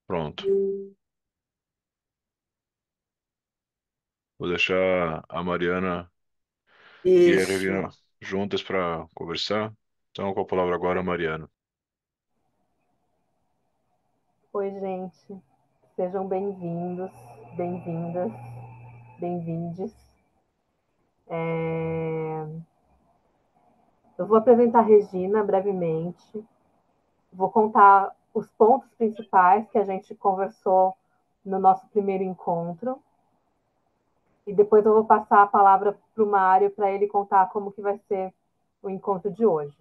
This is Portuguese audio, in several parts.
Pronto. Vou deixar a Mariana e a Regina Isso. juntas para conversar. Então, com a palavra agora, Mariana. Oi, gente. Sejam bem-vindos, bem-vindas, bem-vindes. Eu vou apresentar a Regina brevemente. Vou contar os pontos principais que a gente conversou no nosso primeiro encontro. E depois eu vou passar a palavra para o Mário para ele contar como que vai ser o encontro de hoje.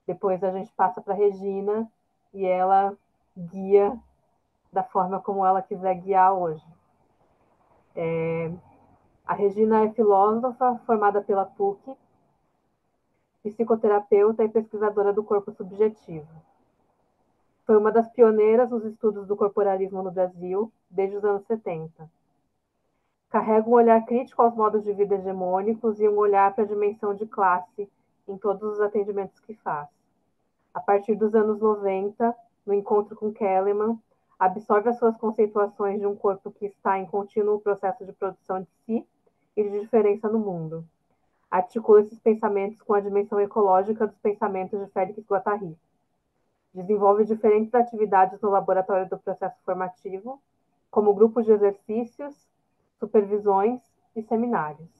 Depois a gente passa para a Regina e ela guia da forma como ela quiser guiar hoje. A Regina é filósofa formada pela PUC, psicoterapeuta e pesquisadora do corpo subjetivo. Foi uma das pioneiras nos estudos do corporalismo no Brasil desde os anos 70. Carrega um olhar crítico aos modos de vida hegemônicos e um olhar para a dimensão de classe em todos os atendimentos que faz. A partir dos anos 90, no encontro com Kellerman, absorve as suas conceituações de um corpo que está em contínuo processo de produção de si e de diferença no mundo. Articula esses pensamentos com a dimensão ecológica dos pensamentos de Félix Guattari. Desenvolve diferentes atividades no laboratório do processo formativo, como grupos de exercícios, supervisões e seminários.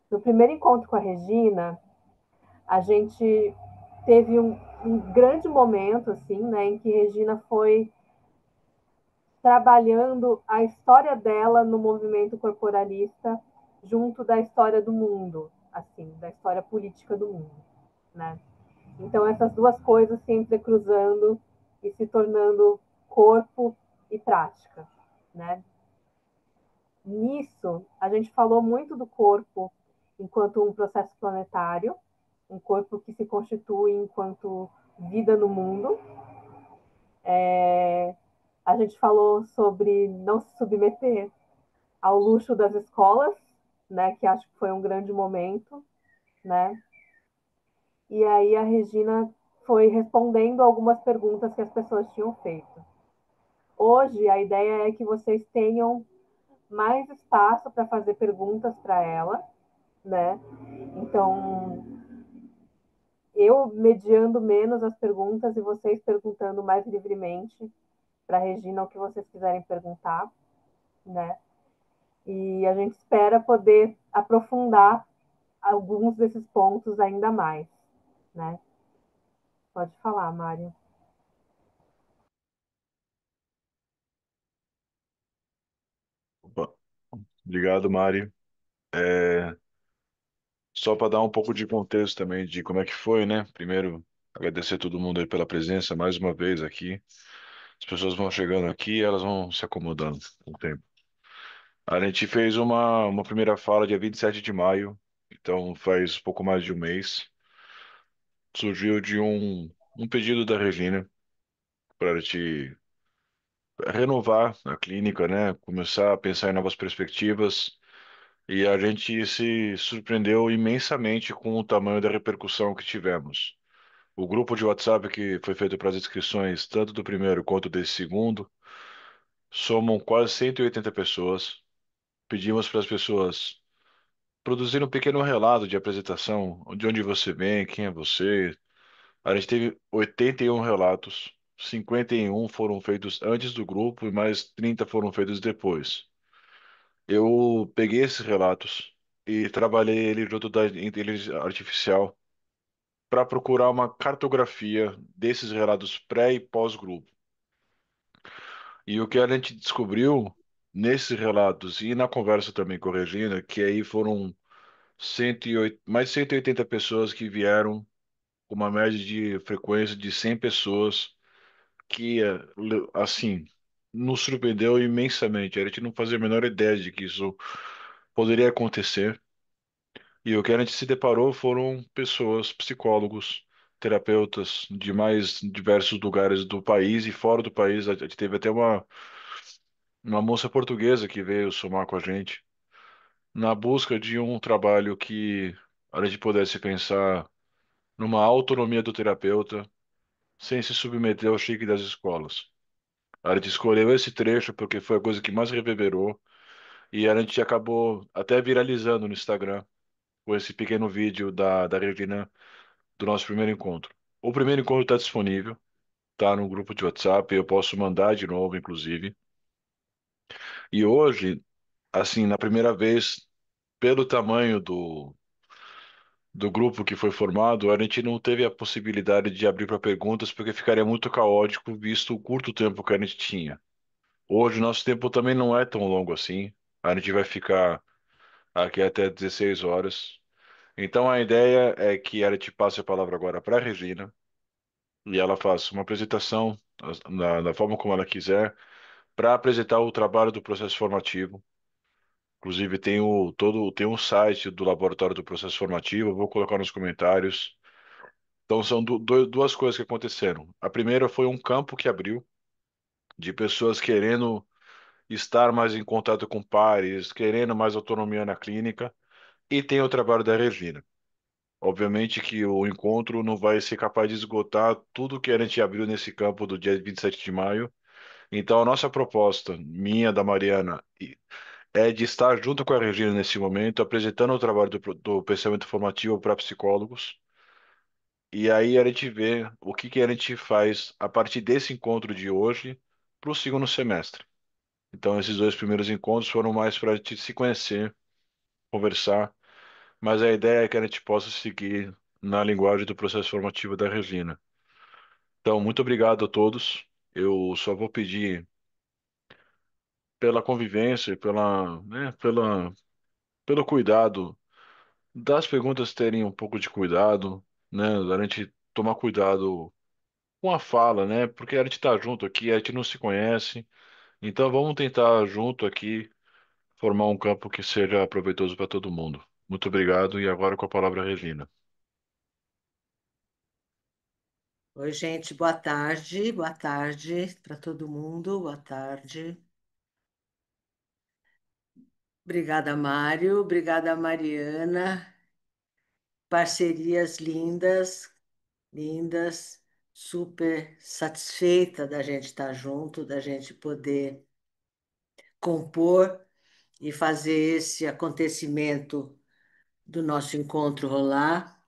No primeiro encontro com a Regina, a gente teve um grande momento, assim, né, em que Regina foi trabalhando a história dela no movimento corporalista junto da história do mundo, assim, da história política do mundo, né? Então essas duas coisas se entrecruzando e se tornando corpo e prática, né? Nisso, a gente falou muito do corpo enquanto um processo planetário, um corpo que se constitui enquanto vida no mundo. A gente falou sobre não se submeter ao luxo das escolas, né, que acho que foi um grande momento, né? E aí a Regina foi respondendo algumas perguntas que as pessoas tinham feito. Hoje a ideia é que vocês tenham mais espaço para fazer perguntas para ela, né? Então, eu mediando menos as perguntas e vocês perguntando mais livremente para a Regina o que vocês quiserem perguntar, né? E a gente espera poder aprofundar alguns desses pontos ainda mais, né? Pode falar, Mário. Opa. Obrigado, Mari. É, só para dar um pouco de contexto também de como é que foi, né? Primeiro, agradecer a todo mundo aí pela presença mais uma vez aqui. As pessoas vão chegando aqui e elas vão se acomodando com o tempo. A gente fez uma primeira fala dia 27 de maio, então faz pouco mais de um mês. Surgiu de um pedido da Regina para a gente renovar a clínica, né? Começar a pensar em novas perspectivas. E a gente se surpreendeu imensamente com o tamanho da repercussão que tivemos. O grupo de WhatsApp que foi feito para as inscrições, tanto do primeiro quanto desse segundo, somam quase 180 pessoas. Pedimos para as pessoas produzirem um pequeno relato de apresentação, de onde você vem, quem é você. A gente teve 81 relatos, 51 foram feitos antes do grupo e mais 30 foram feitos depois. Eu peguei esses relatos e trabalhei ele junto da inteligência artificial para procurar uma cartografia desses relatos pré e pós-grupo. E o que a gente descobriu nesses relatos e na conversa também com a Regina, que aí foram 108, mais de 180 pessoas que vieram com uma média de frequência de 100 pessoas, que, assim, nos surpreendeu imensamente. A gente não fazia a menor ideia de que isso poderia acontecer. E o que a gente se deparou foram pessoas, psicólogos, terapeutas de mais diversos lugares do país e fora do país. A gente teve até uma moça portuguesa que veio somar com a gente na busca de um trabalho que a gente pudesse pensar numa autonomia do terapeuta, sem se submeter ao chique das escolas. A gente escolheu esse trecho porque foi a coisa que mais reverberou e a gente acabou até viralizando no Instagram com esse pequeno vídeo da Regina do nosso primeiro encontro. O primeiro encontro está disponível, está no grupo de WhatsApp, eu posso mandar de novo, inclusive. E hoje, assim, na primeira vez, pelo tamanho do grupo que foi formado, a gente não teve a possibilidade de abrir para perguntas porque ficaria muito caótico visto o curto tempo que a gente tinha. Hoje, nosso tempo também não é tão longo assim. A gente vai ficar aqui até 16 horas. Então, a ideia é que a gente passe a palavra agora para a Regina e ela faça uma apresentação da forma como ela quiser para apresentar o trabalho do processo formativo. Inclusive, tem um site do Laboratório do Processo Formativo, eu vou colocar nos comentários. Então, são duas coisas que aconteceram. A primeira foi um campo que abriu de pessoas querendo estar mais em contato com pares, querendo mais autonomia na clínica, e tem o trabalho da Regina. Obviamente que o encontro não vai ser capaz de esgotar tudo que a gente abriu nesse campo do dia 27 de maio. Então, a nossa proposta, minha, da Mariana, é de estar junto com a Regina nesse momento, apresentando o trabalho do pensamento formativo para psicólogos. E aí a gente vê o que a gente faz a partir desse encontro de hoje para o segundo semestre. Então, esses dois primeiros encontros foram mais para a gente se conhecer, conversar, mas a ideia é que a gente possa seguir na linguagem do processo formativo da Regina. Então, muito obrigado a todos. Eu só vou pedir pela convivência, pelo cuidado das perguntas terem um pouco de cuidado, né? A gente tomar cuidado com a fala, né? Porque a gente está junto aqui, a gente não se conhece. Então vamos tentar junto aqui formar um campo que seja proveitoso para todo mundo. Muito obrigado e agora com a palavra a Regina. Oi, gente, boa tarde para todo mundo, boa tarde. Obrigada, Mário, obrigada, Mariana, parcerias lindas, lindas, super satisfeita da gente estar junto, da gente poder compor e fazer esse acontecimento do nosso encontro rolar.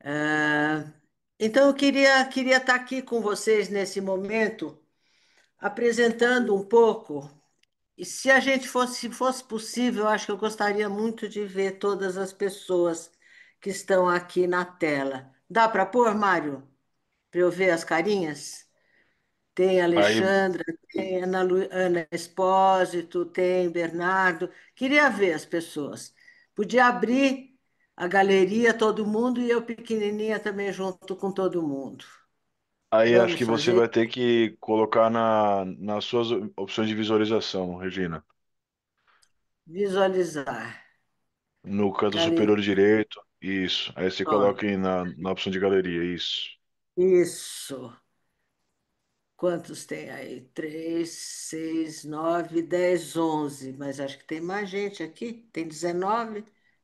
Ah, então, queria estar aqui com vocês nesse momento, apresentando um pouco. E se a gente fosse, se fosse possível, eu acho que eu gostaria muito de ver todas as pessoas que estão aqui na tela. Dá para pôr, Mário? Para eu ver as carinhas? Tem Aí, Alexandra, tem Ana Espósito, tem Bernardo. Queria ver as pessoas. Podia abrir a galeria, todo mundo, e eu pequenininha também junto com todo mundo. aí acho Vamos que você fazer? vai ter que colocar nas suas opções de visualização, Regina. Visualizar. No canto Galeria. superior direito, isso. Aí você Ó, coloca aí na opção de galeria, isso. isso. Quantos tem aí? 3, 6, 9, 10, 11. Mas acho que tem mais gente aqui. Tem 19.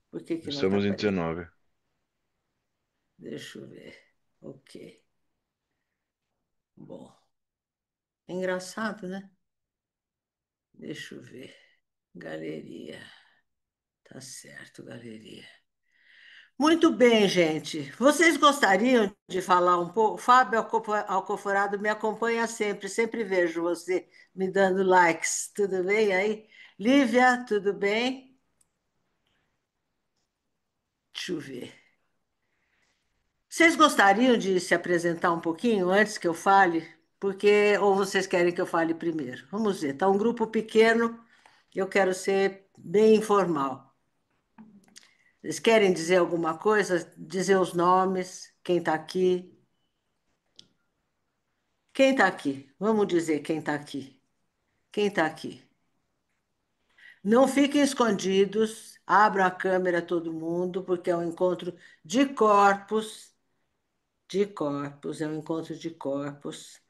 Por que que não está Estamos em aparecendo? 19. Deixa eu ver. Ok. Bom, é engraçado, né? Deixa eu ver. Galeria. Tá certo, galeria. Muito bem, gente. Vocês gostariam de falar um pouco? Fábio Alcoforado me acompanha sempre, sempre vejo você me dando likes. Tudo bem aí? Lívia, tudo bem? Deixa eu ver. Vocês gostariam de se apresentar um pouquinho antes que eu fale? Porque, ou vocês querem que eu fale primeiro? Vamos ver. Está um grupo pequeno, eu quero ser bem informal. Vocês querem dizer alguma coisa? Dizer os nomes, quem está aqui? Quem está aqui? Vamos dizer quem está aqui. Quem está aqui? Não fiquem escondidos, abram a câmera todo mundo, porque é um encontro de corpos, é um encontro de corpos.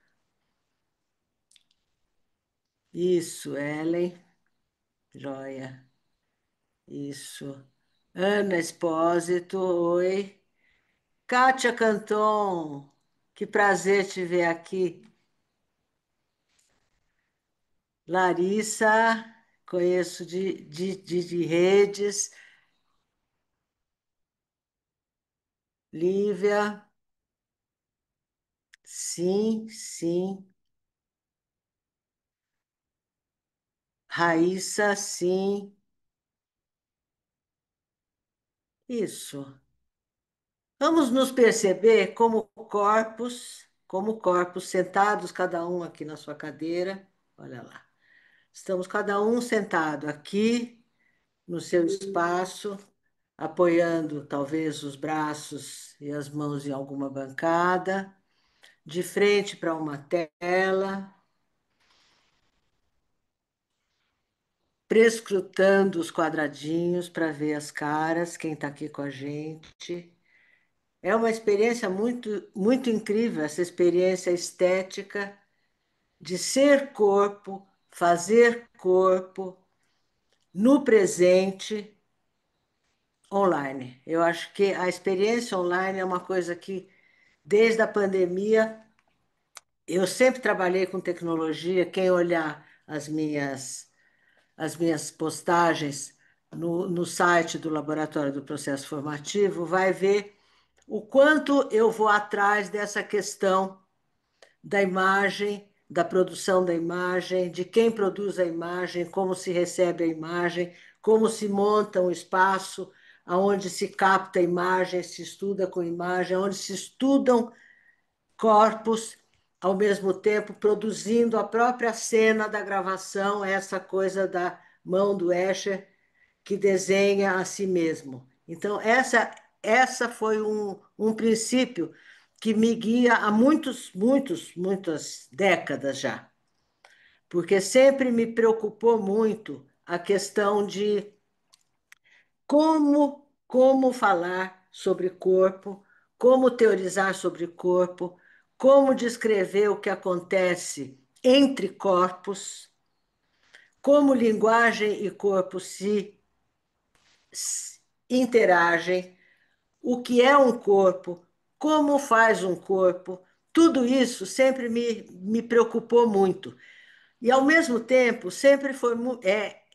Isso, Ellen, joia. Isso. Ana Espósito, oi. Kátia Canton, Que prazer te ver aqui. Larissa, conheço de redes. Lívia, sim, sim. Raíssa, sim. Isso. Vamos nos perceber como corpos, sentados cada um aqui na sua cadeira. Olha lá. Estamos cada um sentado aqui no seu espaço, apoiando talvez os braços e as mãos em alguma bancada, de frente para uma tela, prescrutando os quadradinhos para ver as caras, quem está aqui com a gente. É uma experiência muito, muito incrível, essa experiência estética de ser corpo, fazer corpo no presente online. Eu acho que a experiência online é uma coisa que, desde a pandemia, eu sempre trabalhei com tecnologia. Quem olhar as minhas postagens no site do Laboratório do Processo Formativo vai ver o quanto eu vou atrás dessa questão da imagem, da produção da imagem, de quem produz a imagem, como se recebe a imagem, como se monta um espaço onde se capta a imagem, se estuda com imagem, onde se estudam corpos, ao mesmo tempo produzindo a própria cena da gravação, essa coisa da mão do Escher que desenha a si mesmo. Então, essa foi um princípio que me guia há muitas décadas já, porque sempre me preocupou muito a questão de como falar sobre corpo, como teorizar sobre corpo, como descrever o que acontece entre corpos, como linguagem e corpo se interagem, o que é um corpo, como faz um corpo, tudo isso sempre me preocupou muito. E, ao mesmo tempo, sempre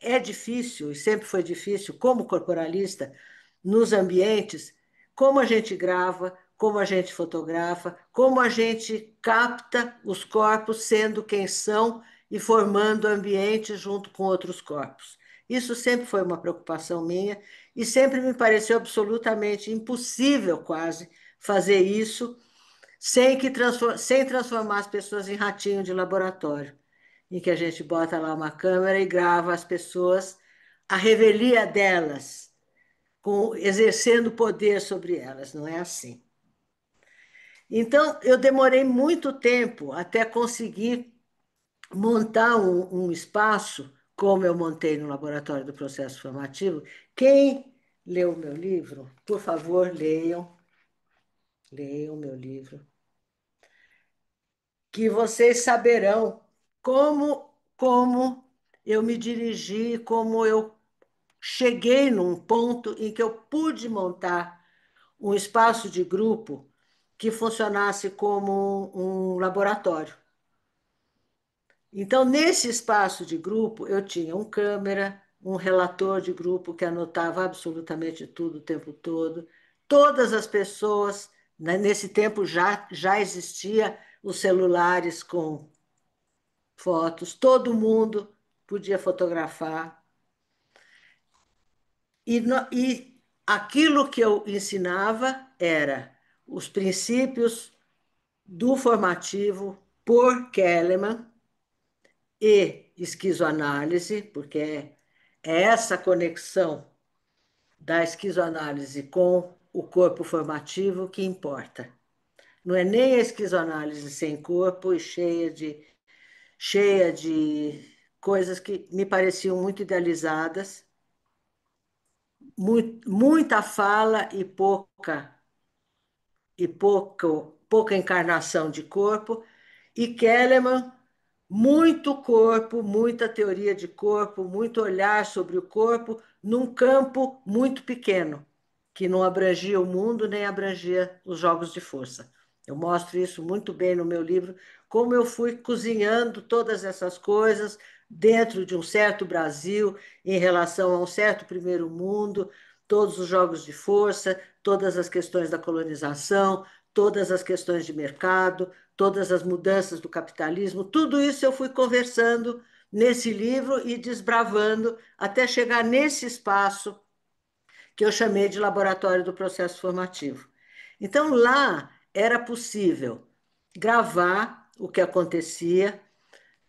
é difícil, e sempre foi difícil, como corporalista, nos ambientes, como a gente grava, como a gente fotografa, como a gente capta os corpos sendo quem são e formando ambiente junto com outros corpos. Isso sempre foi uma preocupação minha e sempre me pareceu absolutamente impossível, quase, fazer isso sem transformar as pessoas em ratinho de laboratório, em que a gente bota lá uma câmera e grava as pessoas, a revelia delas, exercendo poder sobre elas, não é assim. Então, eu demorei muito tempo até conseguir montar um espaço, como eu montei no Laboratório do Processo Formativo. Quem leu o meu livro, por favor, leiam o meu livro, que vocês saberão como eu me dirigi, como eu cheguei num ponto em que eu pude montar um espaço de grupo que funcionasse como um laboratório. Então, nesse espaço de grupo, eu tinha um câmera, um relator de grupo que anotava absolutamente tudo o tempo todo. Todas as pessoas, né, nesse tempo já existia os celulares com fotos, todo mundo podia fotografar. E aquilo que eu ensinava era os princípios do formativo por Kelleman e esquizoanálise, porque é essa conexão da esquizoanálise com o corpo formativo que importa. Não é nem a esquizoanálise sem corpo e cheia de coisas que me pareciam muito idealizadas, muita fala pouca encarnação de corpo, e Kelleman, muito corpo, muita teoria de corpo, muito olhar sobre o corpo num campo muito pequeno, que não abrangia o mundo nem abrangia os jogos de força. Eu mostro isso muito bem no meu livro, como eu fui cozinhando todas essas coisas dentro de um certo Brasil, em relação a um certo primeiro mundo, todos os jogos de força, todas as questões da colonização, todas as questões de mercado, todas as mudanças do capitalismo, tudo isso eu fui conversando nesse livro e desbravando até chegar nesse espaço que eu chamei de laboratório do processo formativo. Então, lá era possível gravar o que acontecia,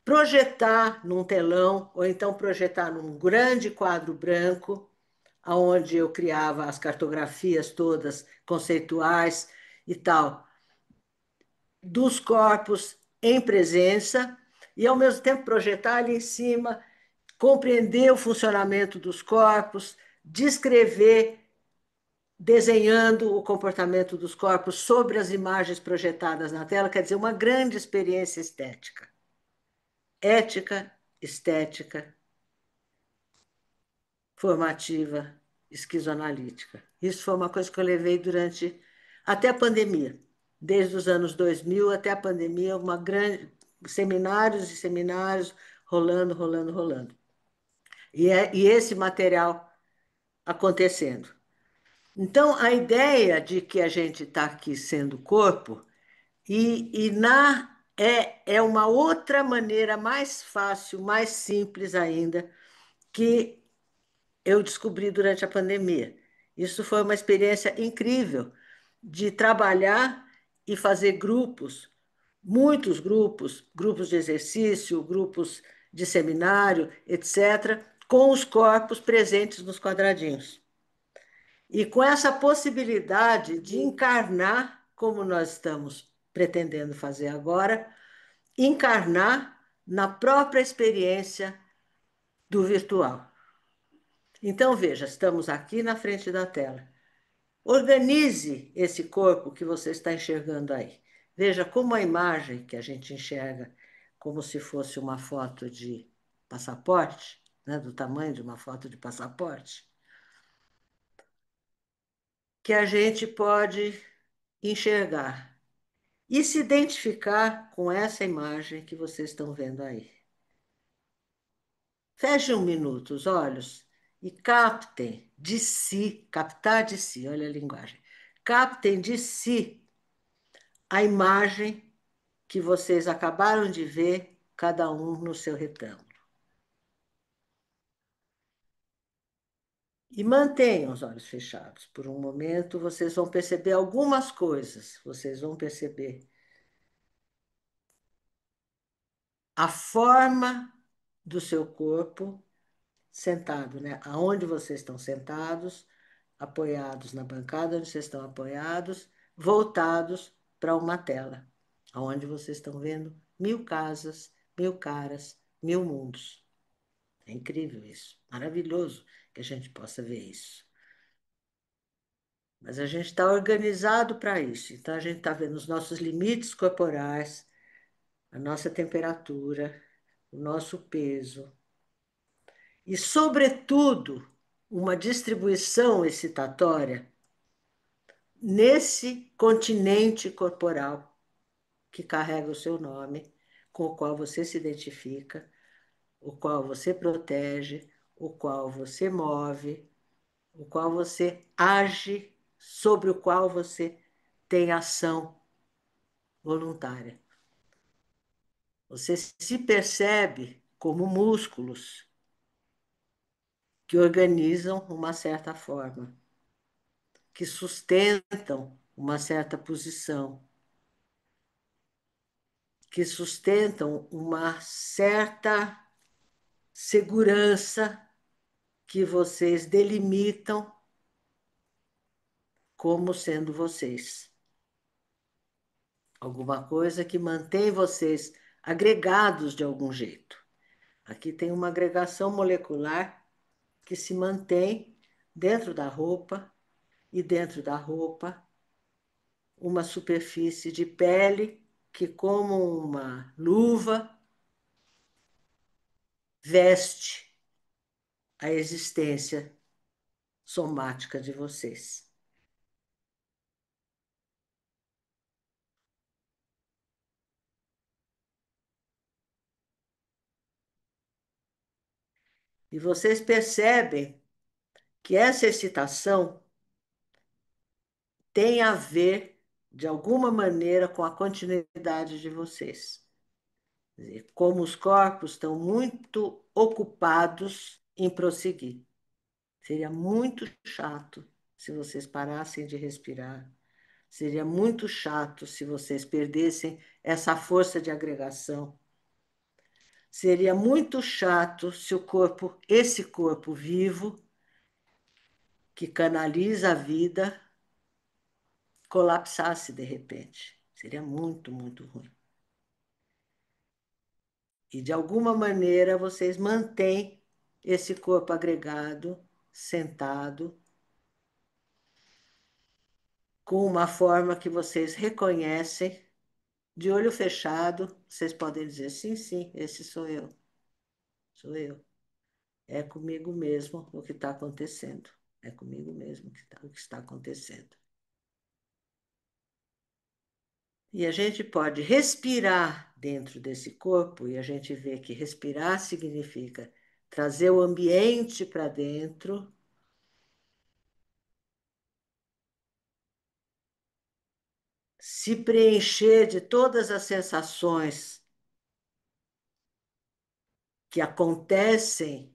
projetar num telão, ou então projetar num grande quadro branco, onde eu criava as cartografias todas conceituais e tal, dos corpos em presença, e ao mesmo tempo projetar ali em cima, compreender o funcionamento dos corpos, descrever desenhando o comportamento dos corpos sobre as imagens projetadas na tela, quer dizer, uma grande experiência estética. Ética, estética, formativa, esquizoanalítica. Isso foi uma coisa que eu levei durante até a pandemia. Desde os anos 2000 até a pandemia, uma grande seminários e seminários rolando, rolando, rolando. E esse material acontecendo. Então, a ideia de que a gente está aqui sendo corpo é uma outra maneira mais fácil, mais simples ainda, que eu descobri durante a pandemia. Isso foi uma experiência incrível de trabalhar e fazer grupos, muitos grupos, grupos de exercício, grupos de seminário, etc., com os corpos presentes nos quadradinhos. E com essa possibilidade de encarnar, como nós estamos pretendendo fazer agora, encarnar na própria experiência do virtual. Então, veja, estamos aqui na frente da tela. Organize esse corpo que você está enxergando aí. Veja como a imagem que a gente enxerga, como se fosse uma foto de passaporte, né, do tamanho de uma foto de passaporte, que a gente pode enxergar e se identificar com essa imagem que vocês estão vendo aí. Fechem um minuto os olhos e captem de si, captar de si, olha a linguagem. Captem de si a imagem que vocês acabaram de ver, cada um no seu retângulo. E mantenham os olhos fechados. Por um momento, vocês vão perceber algumas coisas. Vocês vão perceber a forma do seu corpo sentado, né? Aonde vocês estão sentados, apoiados na bancada onde vocês estão apoiados, voltados para uma tela, aonde vocês estão vendo 1000 casas, 1000 caras, 1000 mundos. É incrível isso, maravilhoso que a gente possa ver isso. Mas a gente está organizado para isso, então a gente está vendo os nossos limites corporais, a nossa temperatura, o nosso peso, e, sobretudo, uma distribuição excitatória nesse continente corporal que carrega o seu nome, com o qual você se identifica, o qual você protege, o qual você move, o qual você age, sobre o qual você tem ação voluntária. Você se percebe como músculos que organizam uma certa forma, que sustentam uma certa posição, que sustentam uma certa segurança que vocês delimitam como sendo vocês. Alguma coisa que mantém vocês agregados de algum jeito. Aqui tem uma agregação molecular que se mantém dentro da roupa, e dentro da roupa uma superfície de pele que, como uma luva, veste a existência somática de vocês. E vocês percebem que essa excitação tem a ver, de alguma maneira, com a continuidade de vocês. Quer dizer, como os corpos estão muito ocupados em prosseguir. Seria muito chato se vocês parassem de respirar. Seria muito chato se vocês perdessem essa força de agregação. Seria muito chato se o corpo, esse corpo vivo, que canaliza a vida, colapsasse de repente. Seria muito, muito ruim. E de alguma maneira vocês mantêm esse corpo agregado, sentado, com uma forma que vocês reconhecem, de olho fechado, vocês podem dizer: sim, sim, esse sou eu, sou eu. É comigo mesmo o que está acontecendo. É comigo mesmo o que está acontecendo. E a gente pode respirar dentro desse corpo, e a gente vê que respirar significa trazer o ambiente para dentro, se preencher de todas as sensações que acontecem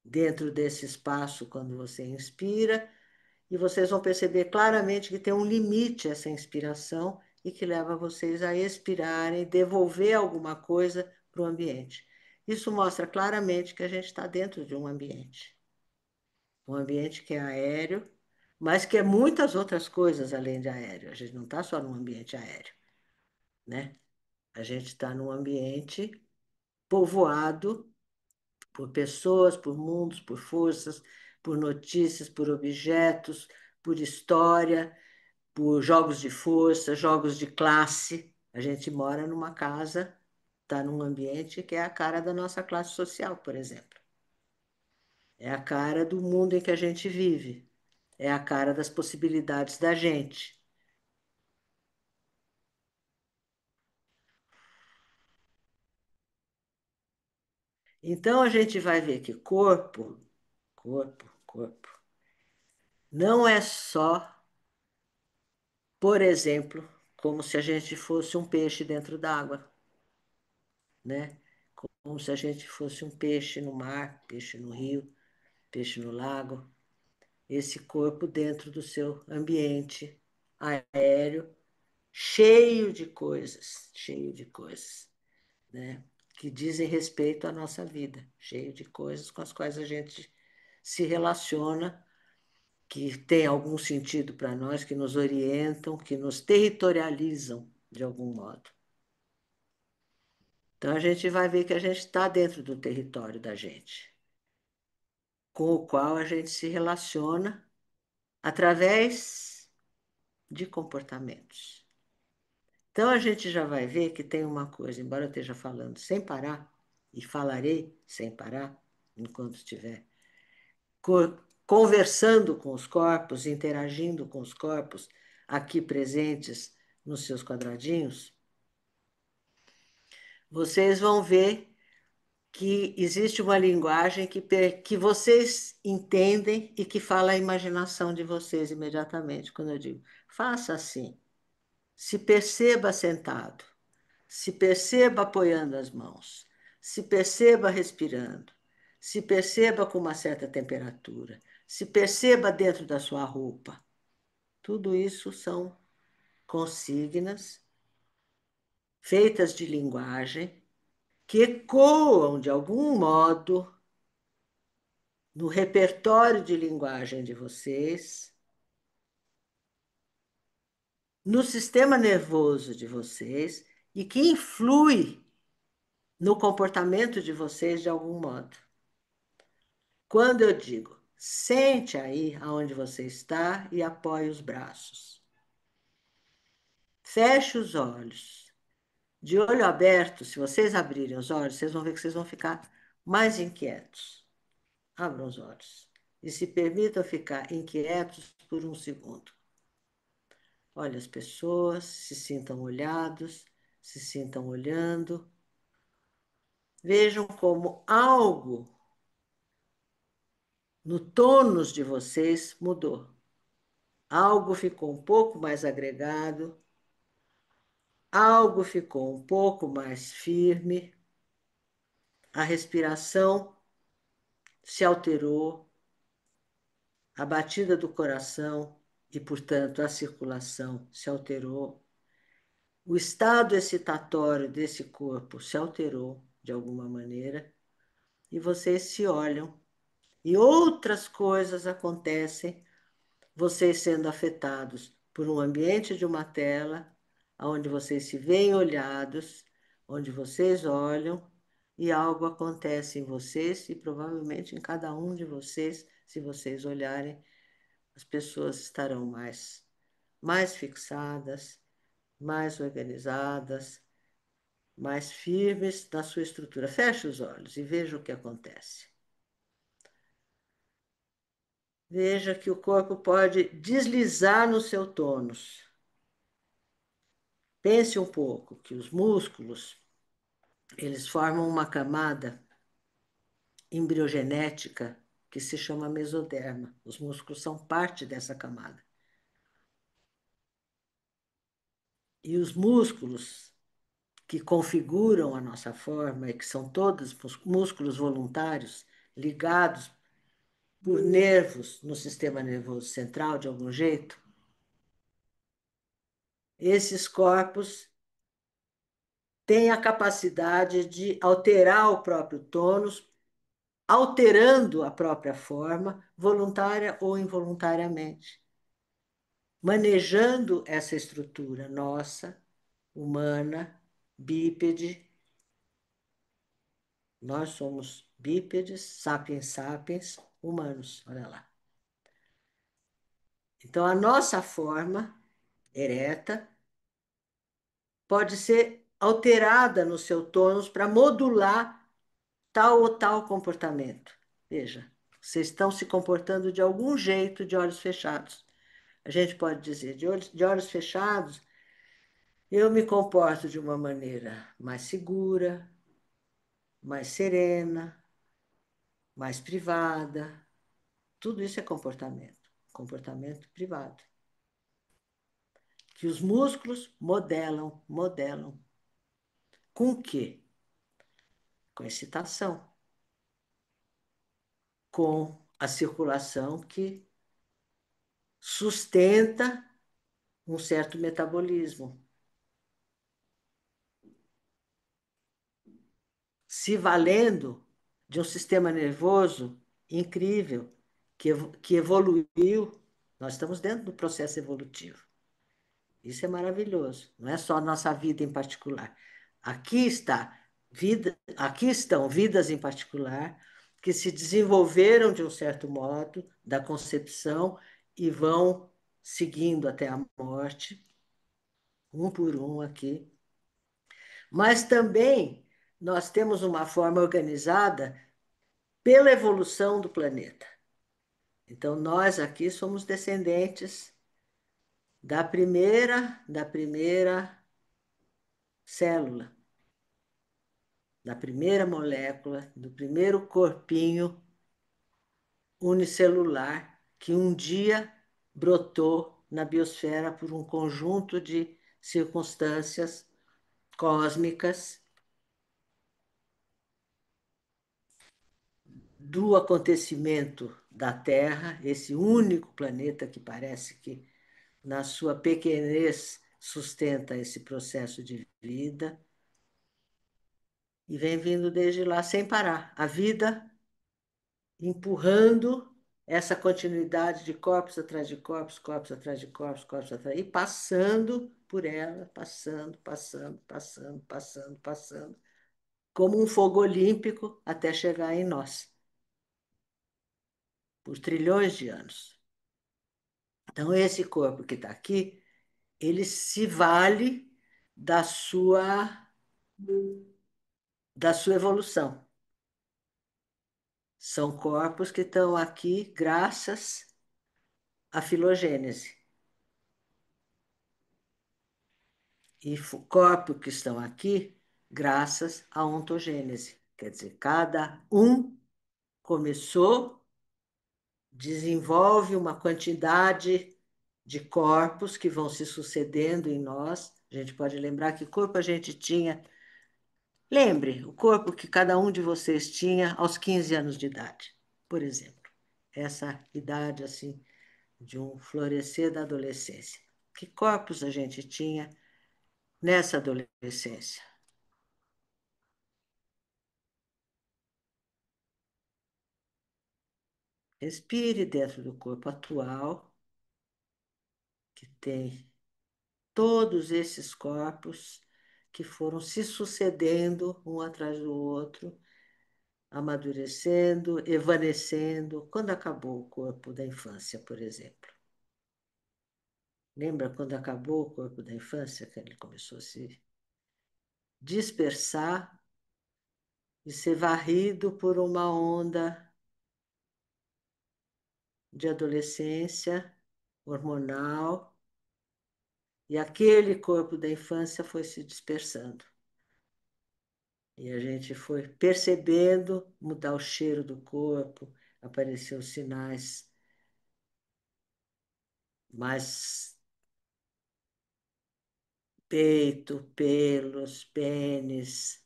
dentro desse espaço quando você inspira, e vocês vão perceber claramente que tem um limite essa inspiração e que leva vocês a expirarem, devolver alguma coisa para o ambiente. Isso mostra claramente que a gente está dentro de um ambiente que é aéreo, mas que é muitas outras coisas além de aéreo. A gente não está só num ambiente aéreo, né? A gente está num ambiente povoado por pessoas, por mundos, por forças, por notícias, por objetos, por história, por jogos de força, jogos de classe. A gente mora numa casa, está num ambiente que é a cara da nossa classe social, por exemplo. É a cara do mundo em que a gente vive. É a cara das possibilidades da gente. Então a gente vai ver que corpo, não é só, por exemplo, como se a gente fosse um peixe dentro d'água, né? Como se a gente fosse um peixe no mar, peixe no rio, peixe no lago. Esse corpo dentro do seu ambiente aéreo, cheio de coisas, né? Que dizem respeito à nossa vida, cheio de coisas com as quais a gente se relaciona, que tem algum sentido para nós, que nos orientam, que nos territorializam de algum modo. Então a gente vai ver que a gente está dentro do território da gente, com o qual a gente se relaciona através de comportamentos. Então a gente já vai ver que tem uma coisa, embora eu esteja falando sem parar, e falarei sem parar, enquanto estiver conversando com os corpos, interagindo com os corpos aqui presentes nos seus quadradinhos, vocês vão ver que existe uma linguagem que vocês entendem e que fala a imaginação de vocês imediatamente, quando eu digo, faça assim, se perceba sentado, se perceba apoiando as mãos, se perceba respirando, se perceba com uma certa temperatura, se perceba dentro da sua roupa. Tudo isso são consignas feitas de linguagem que ecoam de algum modo no repertório de linguagem de vocês, no sistema nervoso de vocês e que influi no comportamento de vocês de algum modo. Quando eu digo, sente aí aonde você está e apoie os braços. Feche os olhos. De olho aberto, se vocês abrirem os olhos, vocês vão ver que vocês vão ficar mais inquietos. Abram os olhos e se permitam ficar inquietos por um segundo. Olhe as pessoas, se sintam olhados, se sintam olhando. Vejam como algo no tônus de vocês mudou. Algo ficou um pouco mais agregado, algo ficou um pouco mais firme, a respiração se alterou, a batida do coração e, portanto, a circulação se alterou, o estado excitatório desse corpo se alterou de alguma maneira e vocês se olham e outras coisas acontecem, vocês sendo afetados por um ambiente de uma tela, onde vocês se veem olhados, onde vocês olham e algo acontece em vocês e provavelmente em cada um de vocês, se vocês olharem, as pessoas estarão mais fixadas, mais organizadas, mais firmes na sua estrutura. Feche os olhos e veja o que acontece. Veja que o corpo pode deslizar no seu tônus. Pense um pouco que os músculos, eles formam uma camada embriogenética que se chama mesoderma. Os músculos são parte dessa camada. E os músculos que configuram a nossa forma e que são todos músculos voluntários ligados por nervos no sistema nervoso central, de algum jeito, esses corpos têm a capacidade de alterar o próprio tônus, alterando a própria forma, voluntária ou involuntariamente, manejando essa estrutura nossa, humana, bípede. Nós somos bípedes, sapiens sapiens, humanos, olha lá. Então, a nossa forma ereta pode ser alterada no seu tônus para modular tal ou tal comportamento. Veja, vocês estão se comportando de algum jeito de olhos fechados. A gente pode dizer, de olhos fechados, eu me comporto de uma maneira mais segura, mais serena, mais privada. Tudo isso é comportamento privado. Que os músculos modelam. Com o quê? Com excitação, com a circulação que sustenta um certo metabolismo, se valendo de um sistema nervoso incrível que evoluiu. Nós estamos dentro do processo evolutivo. Isso é maravilhoso. Não é só a nossa vida em particular. Aqui estão vidas em particular que se desenvolveram de um certo modo da concepção e vão seguindo até a morte, um por um aqui. Mas também nós temos uma forma organizada pela evolução do planeta. Então, nós aqui somos descendentes da primeira célula, da primeira molécula, do primeiro corpinho unicelular que um dia brotou na biosfera por um conjunto de circunstâncias cósmicas do acontecimento da Terra, esse único planeta que parece que, na sua pequenez, sustenta esse processo de vida, e vem vindo desde lá sem parar. A vida empurrando essa continuidade de corpos atrás de corpos, corpos atrás de corpos, corpos atrás, e passando por ela, passando, como um fogo olímpico até chegar em nós, por trilhões de anos. Então, esse corpo que está aqui, ele se vale da sua evolução. São corpos que estão aqui graças à filogênese. E corpos que estão aqui graças à ontogênese. Quer dizer, cada um começou desenvolve uma quantidade de corpos que vão se sucedendo em nós. A gente pode lembrar que corpo a gente tinha. Lembre o corpo que cada um de vocês tinha aos 15 anos de idade, por exemplo. Essa idade, assim, de um florescer da adolescência. Que corpos a gente tinha nessa adolescência? Respire dentro do corpo atual, que tem todos esses corpos que foram se sucedendo um atrás do outro, amadurecendo, evanescendo. Quando acabou o corpo da infância, por exemplo? Lembra quando acabou o corpo da infância, que ele começou a se dispersar e ser varrido por uma onda de adolescência hormonal, e aquele corpo da infância foi se dispersando. E a gente foi percebendo mudar o cheiro do corpo, apareceram sinais mais peito, pelos, pênis,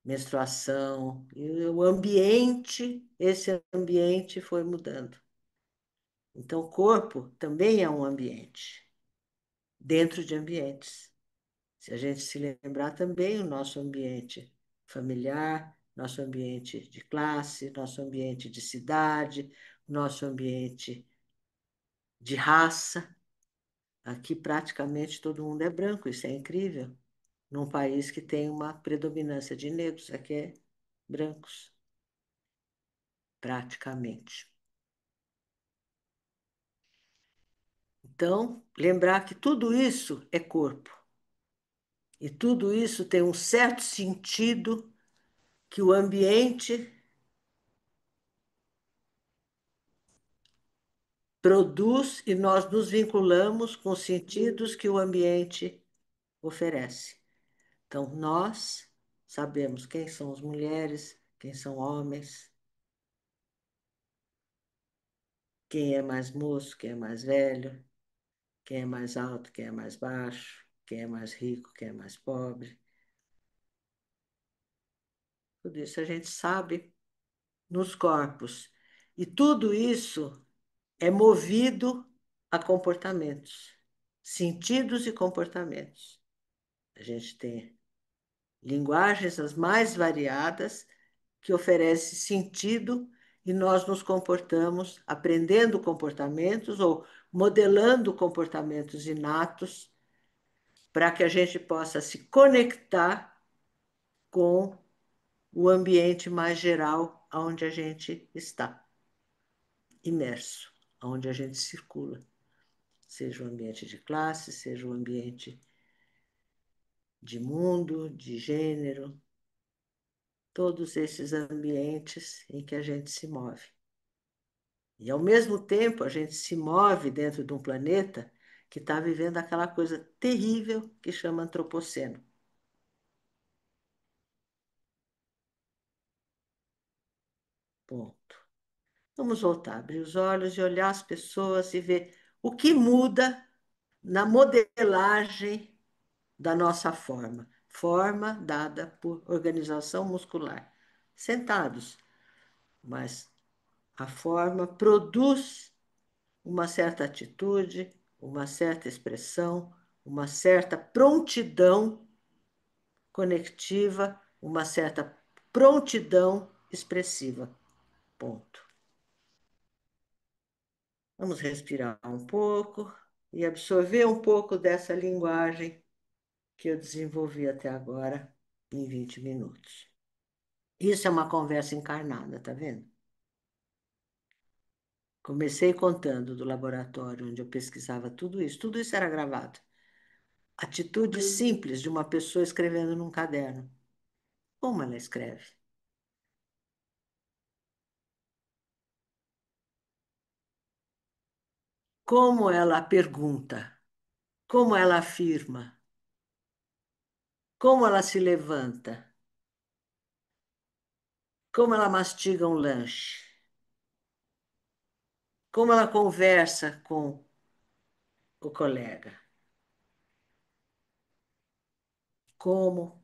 menstruação. E o ambiente, esse ambiente foi mudando. Então, o corpo também é um ambiente, dentro de ambientes. Se a gente se lembrar também o nosso ambiente familiar, nosso ambiente de classe, nosso ambiente de cidade, nosso ambiente de raça. Aqui praticamente todo mundo é branco, isso é incrível. Num país que tem uma predominância de negros, aqui é brancos, praticamente. Então, lembrar que tudo isso é corpo. E tudo isso tem um certo sentido que o ambiente produz e nós nos vinculamos com os sentidos que o ambiente oferece. Então, nós sabemos quem são as mulheres, quem são homens, quem é mais moço, quem é mais velho, quem é mais alto, quem é mais baixo, quem é mais rico, quem é mais pobre. Tudo isso a gente sabe nos corpos. E tudo isso é movido a comportamentos, sentidos e comportamentos. A gente tem linguagens as mais variadas que oferecem sentido e nós nos comportamos aprendendo comportamentos ou modelando comportamentos inatos para que a gente possa se conectar com o ambiente mais geral onde a gente está imerso, onde a gente circula, seja o ambiente de classe, seja o ambiente de mundo, de gênero, todos esses ambientes em que a gente se move. E, ao mesmo tempo, a gente se move dentro de um planeta que está vivendo aquela coisa terrível que chama antropoceno. Ponto. Vamos voltar, abrir os olhos e olhar as pessoas e ver o que muda na modelagem da nossa forma. Forma dada por organização muscular. Sentados, mas a forma produz uma certa atitude, uma certa expressão, uma certa prontidão conectiva, uma certa prontidão expressiva. Ponto. Vamos respirar um pouco e absorver um pouco dessa linguagem que eu desenvolvi até agora em 20 minutos. Isso é uma conversa encarnada, tá vendo? Comecei contando do laboratório onde eu pesquisava tudo isso era gravado. Atitude simples de uma pessoa escrevendo num caderno. Como ela escreve? Como ela pergunta? Como ela afirma? Como ela se levanta? Como ela mastiga um lanche? Como ela conversa com o colega. Como.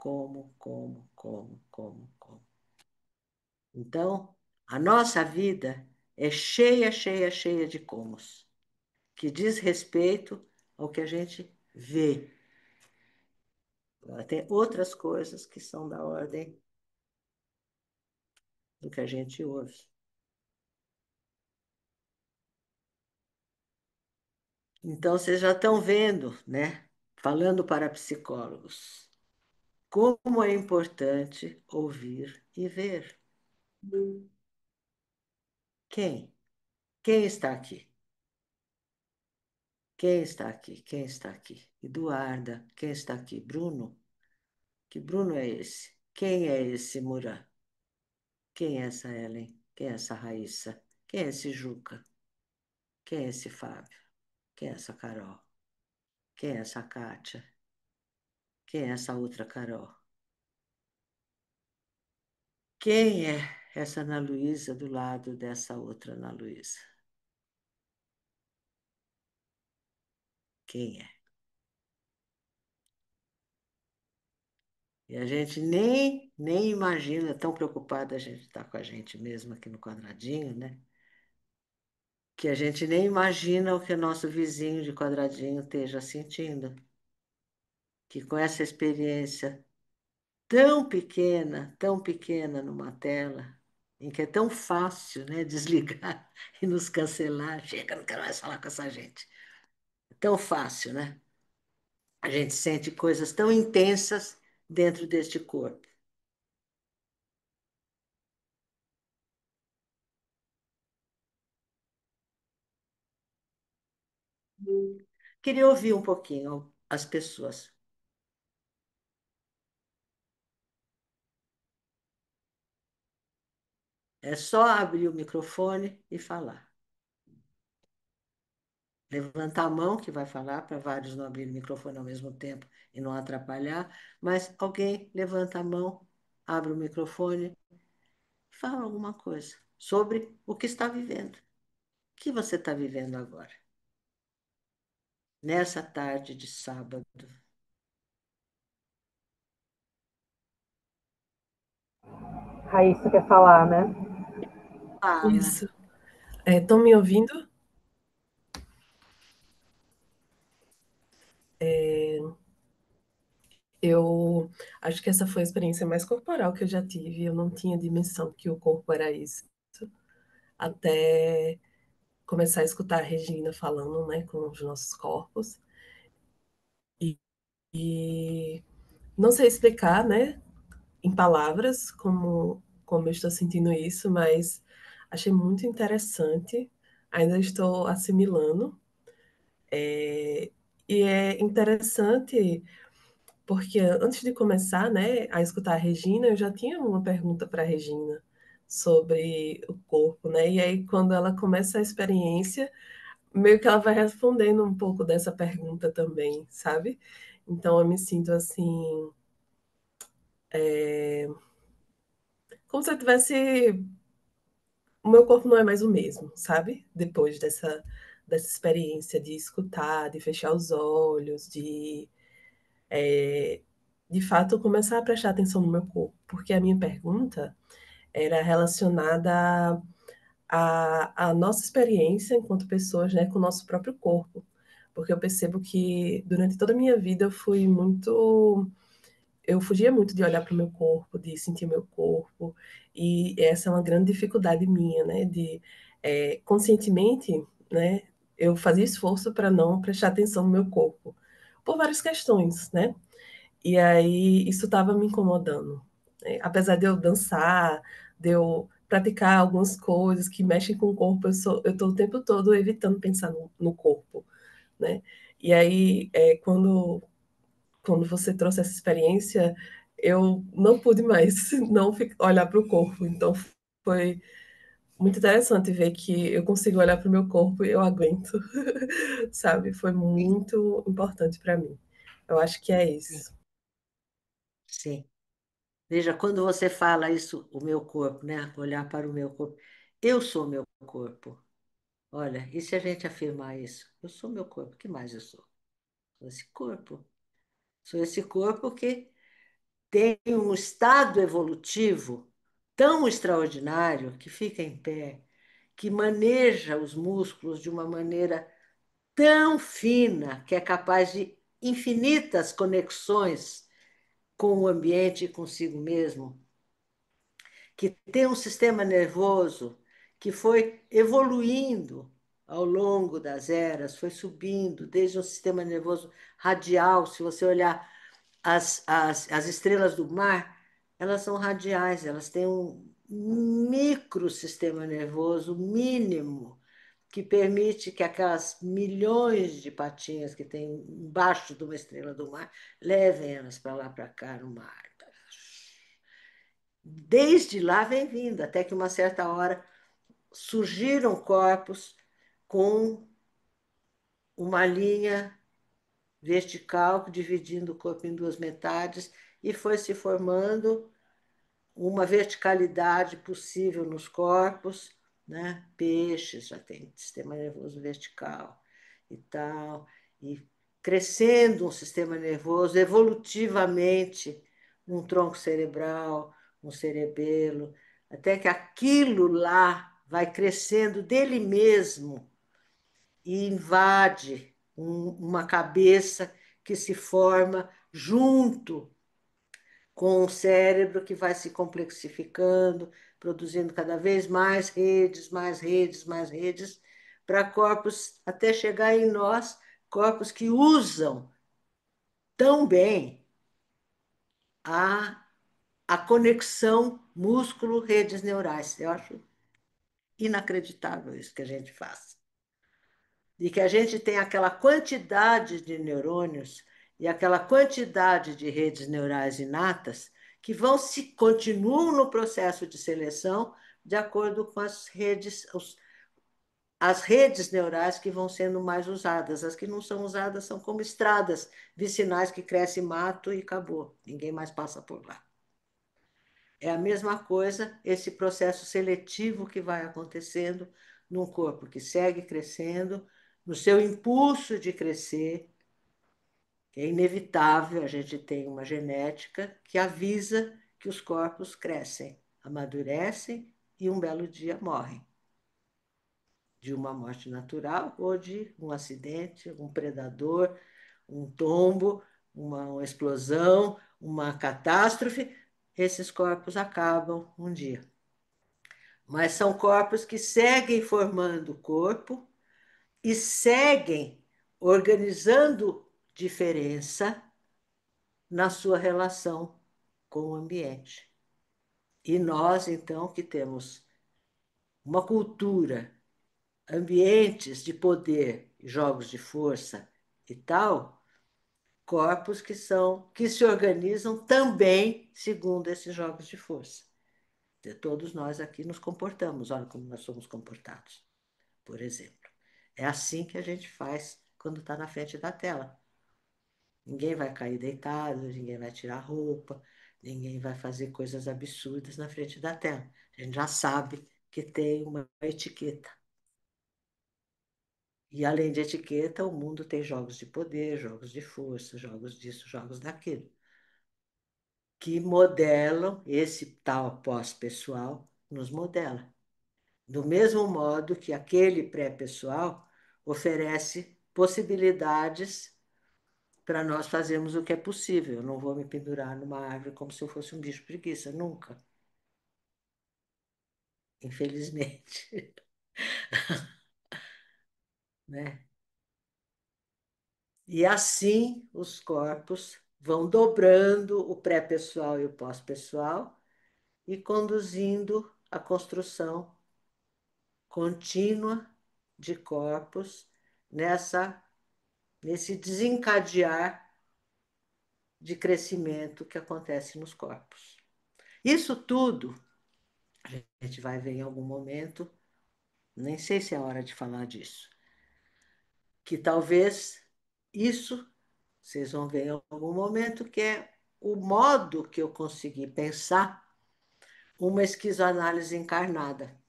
Então, a nossa vida é cheia, cheia, cheia de comos, que diz respeito ao que a gente vê. Agora, tem outras coisas que são da ordem do que a gente ouve. Então, vocês já estão vendo, né? Falando para psicólogos, como é importante ouvir e ver. Quem? Quem está aqui? Quem está aqui? Quem está aqui? Eduarda, quem está aqui? Bruno? Que Bruno é esse? Quem é esse Muran? Quem é essa Ellen? Quem é essa Raíssa? Quem é esse Juca? Quem é esse Fábio? Quem é essa Carol? Quem é essa Kátia? Quem é essa outra Carol? Quem é essa Ana Luísa do lado dessa outra Ana Luísa? Quem é? E a gente nem imagina, tão preocupada a gente está com a gente mesmo aqui no quadradinho, né? Que a gente nem imagina o que o nosso vizinho de quadradinho esteja sentindo. Que com essa experiência tão pequena numa tela, em que é tão fácil, né, desligar e nos cancelar. Chega, não quero mais falar com essa gente. É tão fácil, né? A gente sente coisas tão intensas dentro deste corpo. Queria ouvir um pouquinho as pessoas. É só abrir o microfone e falar. Levantar a mão, que vai falar, para vários não abrirem o microfone ao mesmo tempo e não atrapalhar, mas alguém levanta a mão, abre o microfone, fala alguma coisa sobre o que está vivendo. O que você está vivendo agora, nessa tarde de sábado? Raíssa quer falar, né? Fala. Isso. Estão me ouvindo? Eu acho que essa foi a experiência mais corporal que eu já tive. Eu não tinha dimensão que o corpo era isso. Até começar a escutar a Regina falando, né, com os nossos corpos. E, e não sei explicar, né, em palavras como eu estou sentindo isso, mas achei muito interessante. Ainda estou assimilando. E é interessante porque antes de começar, né, a escutar a Regina, eu já tinha uma pergunta para a Regina sobre o corpo, né? E aí quando ela começa a experiência, meio que ela vai respondendo um pouco dessa pergunta também, sabe? Então eu me sinto assim, como se eu tivesse, o meu corpo não é mais o mesmo, sabe? Depois dessa experiência de escutar, de fechar os olhos, de fato começar a prestar atenção no meu corpo, porque a minha pergunta era relacionada à nossa experiência enquanto pessoas, né, com o nosso próprio corpo. Porque eu percebo que durante toda a minha vida eu fui muito. Eu fugia muito de olhar para o meu corpo, de sentir o meu corpo, e essa é uma grande dificuldade minha, né, de conscientemente, né, eu fazia esforço para não prestar atenção no meu corpo, por várias questões, né, e aí isso estava me incomodando. Né? Apesar de eu dançar, de eu praticar algumas coisas que mexem com o corpo, eu estou o tempo todo evitando pensar no corpo, né? E aí, quando você trouxe essa experiência, eu não pude mais não olhar para o corpo. Então, foi muito interessante ver que eu consigo olhar para o meu corpo e eu aguento, sabe? Foi muito importante para mim. Eu acho que é Sim. isso. Sim. Veja, quando você fala isso, o meu corpo, né? Olhar para o meu corpo. Eu sou meu corpo. Olha, e se a gente afirmar isso? Eu sou meu corpo, o que mais eu sou? Sou esse corpo. Sou esse corpo que tem um estado evolutivo tão extraordinário que fica em pé, que maneja os músculos de uma maneira tão fina que é capaz de infinitas conexões com o ambiente e consigo mesmo, que tem um sistema nervoso que foi evoluindo ao longo das eras, foi subindo, desde um sistema nervoso radial. Se você olhar as estrelas do mar, elas são radiais, elas têm um microsistema nervoso mínimo que permite que aquelas milhões de patinhas que tem embaixo de uma estrela do mar levem elas para lá, para cá, no mar. Desde lá vem vindo, até que uma certa hora surgiram corpos com uma linha vertical dividindo o corpo em duas metades e foi se formando uma verticalidade possível nos corpos, né? Peixes já tem sistema nervoso vertical e tal, e crescendo um sistema nervoso evolutivamente, um tronco cerebral, um cerebelo, até que aquilo lá vai crescendo dele mesmo e invade uma cabeça que se forma junto com o cérebro que vai se complexificando, produzindo cada vez mais redes, mais redes, mais redes, para corpos até chegar em nós, corpos que usam tão bem a, a conexão músculo-redes neurais. Eu acho inacreditável isso que a gente faz. E que a gente tem aquela quantidade de neurônios e aquela quantidade de redes neurais inatas que continuam no processo de seleção de acordo com as redes neurais que vão sendo mais usadas. As que não são usadas são como estradas vicinais que cresce mato e acabou. Ninguém mais passa por lá. É a mesma coisa esse processo seletivo que vai acontecendo num corpo que segue crescendo, no seu impulso de crescer, que é inevitável, a gente tem uma genética que avisa que os corpos crescem, amadurecem e um belo dia morrem. De uma morte natural ou de um acidente, um predador, um tombo, uma explosão, uma catástrofe, esses corpos acabam um dia. Mas são corpos que seguem formando o corpo e seguem organizando diferença na sua relação com o ambiente. E nós, então, que temos uma cultura, ambientes de poder, jogos de força e tal, corpos que se organizam também segundo esses jogos de força. Todos nós aqui nos comportamos, olha como nós somos comportados, por exemplo. É assim que a gente faz quando está na frente da tela. Ninguém vai cair deitado, ninguém vai tirar roupa, ninguém vai fazer coisas absurdas na frente da tela. A gente já sabe que tem uma etiqueta. E além de etiqueta, o mundo tem jogos de poder, jogos de força, jogos disso, jogos daquilo, que modelam esse tal pós-pessoal, nos modela. Do mesmo modo que aquele pré-pessoal oferece possibilidades para nós fazermos o que é possível. Eu não vou me pendurar numa árvore como se eu fosse um bicho preguiça, nunca. Infelizmente. Né? E assim os corpos vão dobrando o pré-pessoal e o pós-pessoal e conduzindo a construção contínua de corpos nesse desencadear de crescimento que acontece nos corpos. Isso tudo a gente vai ver em algum momento, nem sei se é hora de falar disso, que talvez isso vocês vão ver em algum momento, que é o modo que eu consegui pensar uma esquizoanálise encarnada.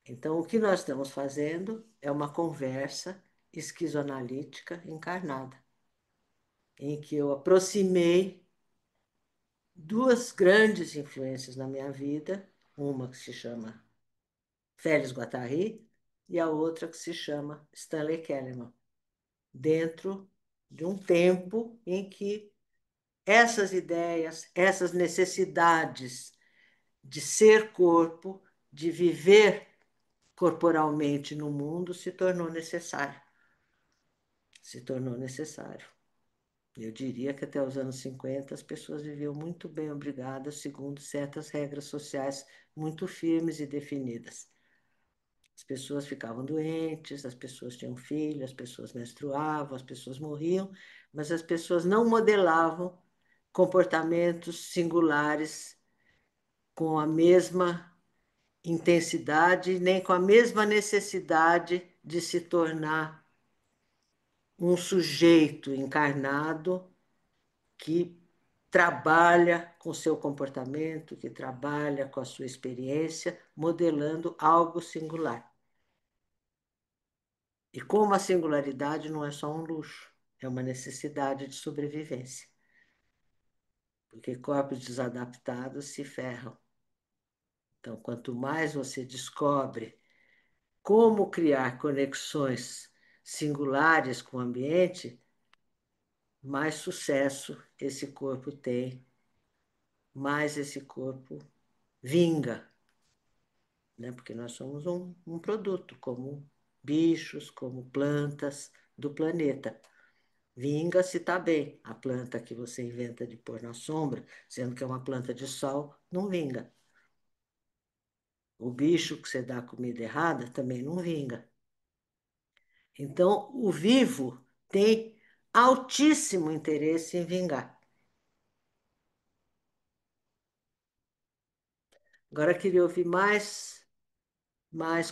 Então, o que nós estamos fazendo é uma conversa esquizoanalítica encarnada, em que eu aproximei duas grandes influências na minha vida, uma que se chama Félix Guattari e a outra que se chama Stanley Kellerman, dentro de um tempo em que essas ideias, essas necessidades de ser corpo, de viver corporalmente no mundo, se tornou necessário. Se tornou necessário. Eu diria que até os anos 50 as pessoas viviam muito bem obrigadas, segundo certas regras sociais muito firmes e definidas. As pessoas ficavam doentes, as pessoas tinham filhos, as pessoas menstruavam, as pessoas morriam, mas as pessoas não modelavam comportamentos singulares com a mesma intensidade, nem com a mesma necessidade de se tornar um sujeito encarnado que trabalha com seu comportamento, que trabalha com a sua experiência, modelando algo singular. E como a singularidade não é só um luxo, é uma necessidade de sobrevivência. Porque corpos desadaptados se ferram. Então, quanto mais você descobre como criar conexões singulares com o ambiente, mais sucesso esse corpo tem, mais esse corpo vinga, né? Porque nós somos um produto, como bichos, como plantas do planeta. Vinga se está bem. A planta que você inventa de pôr na sombra, sendo que é uma planta de sol, não vinga. O bicho que você dá comida errada também não vinga. Então, o vivo tem altíssimo interesse em vingar. Agora, eu queria ouvir mais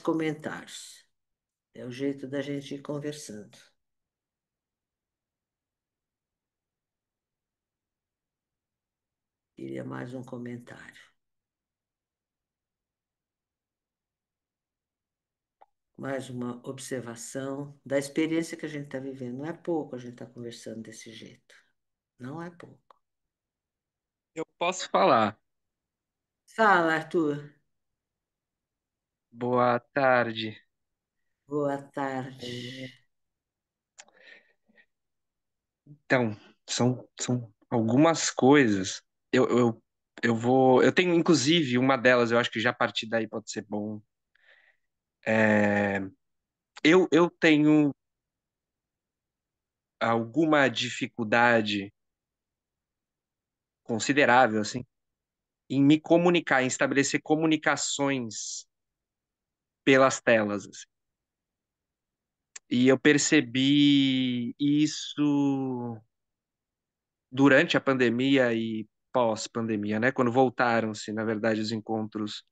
comentários. É o jeito da gente ir conversando. Queria mais um comentário. Mais uma observação da experiência que a gente está vivendo. Não é pouco a gente estar conversando desse jeito. Não é pouco. Eu posso falar. Fala, Arthur. Boa tarde. Boa tarde. Então, são algumas coisas. Eu, eu, eu tenho, inclusive, uma delas, eu acho que já a partir daí pode ser bom. É, eu tenho alguma dificuldade considerável, assim, em me comunicar, em estabelecer comunicações pelas telas, assim. E eu percebi isso durante a pandemia e pós-pandemia, né? Quando voltaram-se, na verdade, os encontros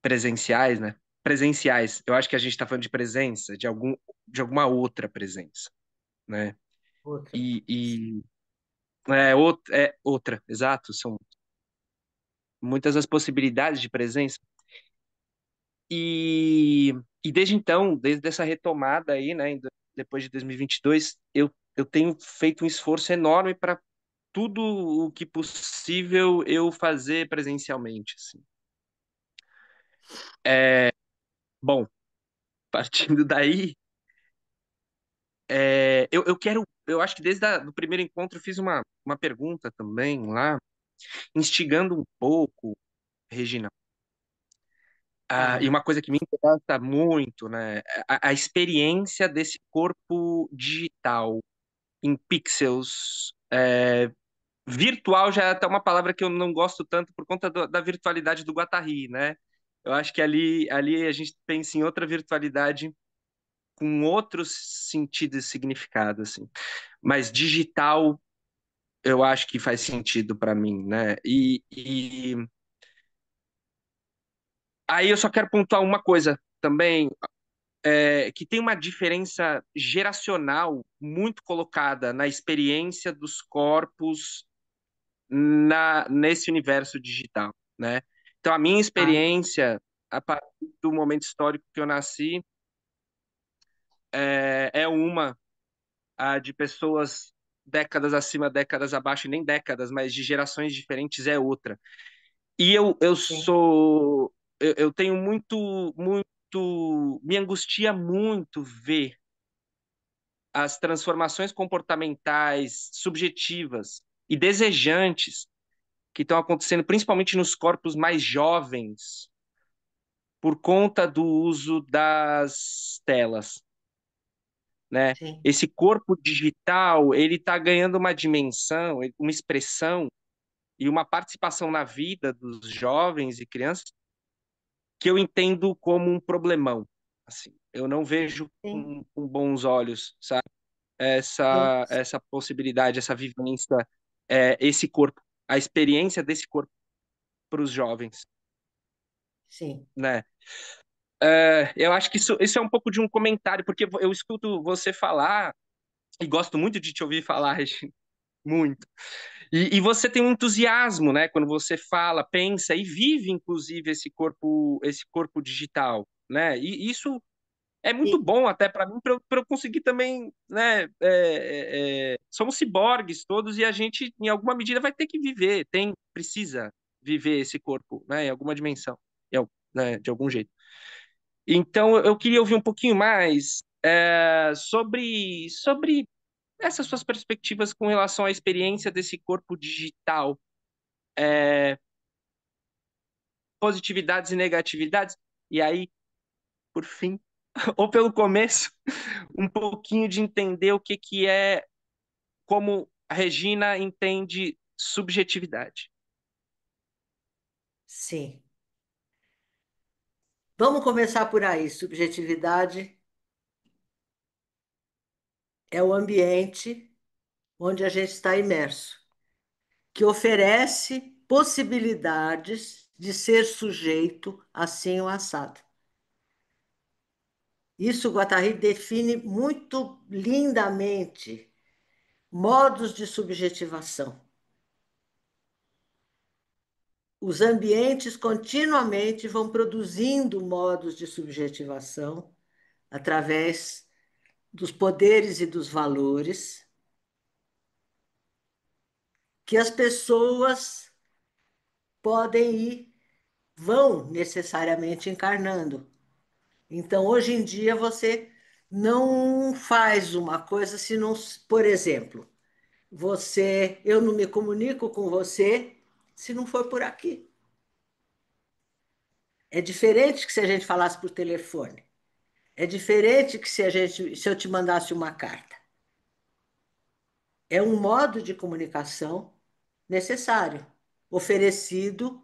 presenciais, né? Presenciais. Eu acho que a gente está falando de presença, de alguma outra presença, né? Outra. E é outra, exato. São muitas as possibilidades de presença. E, e desde então, desde essa retomada aí, né? Depois de 2022, eu tenho feito um esforço enorme para tudo o que possível eu fazer presencialmente, assim. Bom, partindo daí, eu acho que o primeiro encontro eu fiz uma pergunta também lá, instigando um pouco, Regina, e Ah, uma coisa que me interessa muito, né, a experiência desse corpo digital em pixels, virtual já é até uma palavra que eu não gosto tanto por conta da virtualidade do Guattari, né? Eu acho que ali a gente pensa em outra virtualidade com outros sentidos e significado, assim. Mas digital, eu acho que faz sentido para mim, né? E aí eu só quero pontuar uma coisa também, que tem uma diferença geracional muito colocada na experiência dos corpos nesse universo digital, né? Então, a minha ah, experiência, a partir do momento histórico que eu nasci, é uma a de pessoas décadas acima, décadas abaixo, e nem décadas, mas de gerações diferentes é outra. E eu Sim, sou. Eu tenho muito. Me angustia muito ver as transformações comportamentais, subjetivas e desejantes que estão acontecendo, principalmente nos corpos mais jovens, por conta do uso das telas, né? sim, Esse corpo digital, ele está ganhando uma dimensão, uma expressão e uma participação na vida dos jovens e crianças que eu entendo como um problemão. Assim, eu não vejo sim. com bons olhos, sabe? Sim, Essa possibilidade, essa vivência, esse corpo, a experiência desse corpo para os jovens, sim, né? Eu acho que isso é um pouco de um comentário, porque eu escuto você falar e gosto muito de te ouvir falar, Regina, muito. E você tem um entusiasmo, né? Quando você fala, pensa e vive, inclusive, esse corpo digital, né? E isso é muito sim, bom até para mim, para eu conseguir também, né? Somos ciborgues todos e a gente, em alguma medida, vai ter que viver, precisa viver esse corpo, né? Em alguma dimensão, né? De algum jeito. Então, eu queria ouvir um pouquinho mais sobre essas suas perspectivas com relação à experiência desse corpo digital, positividades e negatividades. E aí, por fim, ou pelo começo, um pouquinho de entender o que que é, como a Regina entende subjetividade. sim. Vamos começar por aí. Subjetividade é o ambiente onde a gente está imerso, que oferece possibilidades de ser sujeito assim ou assado. Isso Guattari define muito lindamente modos de subjetivação. Os ambientes continuamente vão produzindo modos de subjetivação através dos poderes e dos valores que as pessoas podem ir, vão necessariamente encarnando. Então, hoje em dia, você não faz uma coisa se não, por exemplo, eu não me comunico com você se não for por aqui. É diferente que se a gente falasse por telefone. É diferente que se eu te mandasse uma carta. É um modo de comunicação necessário, oferecido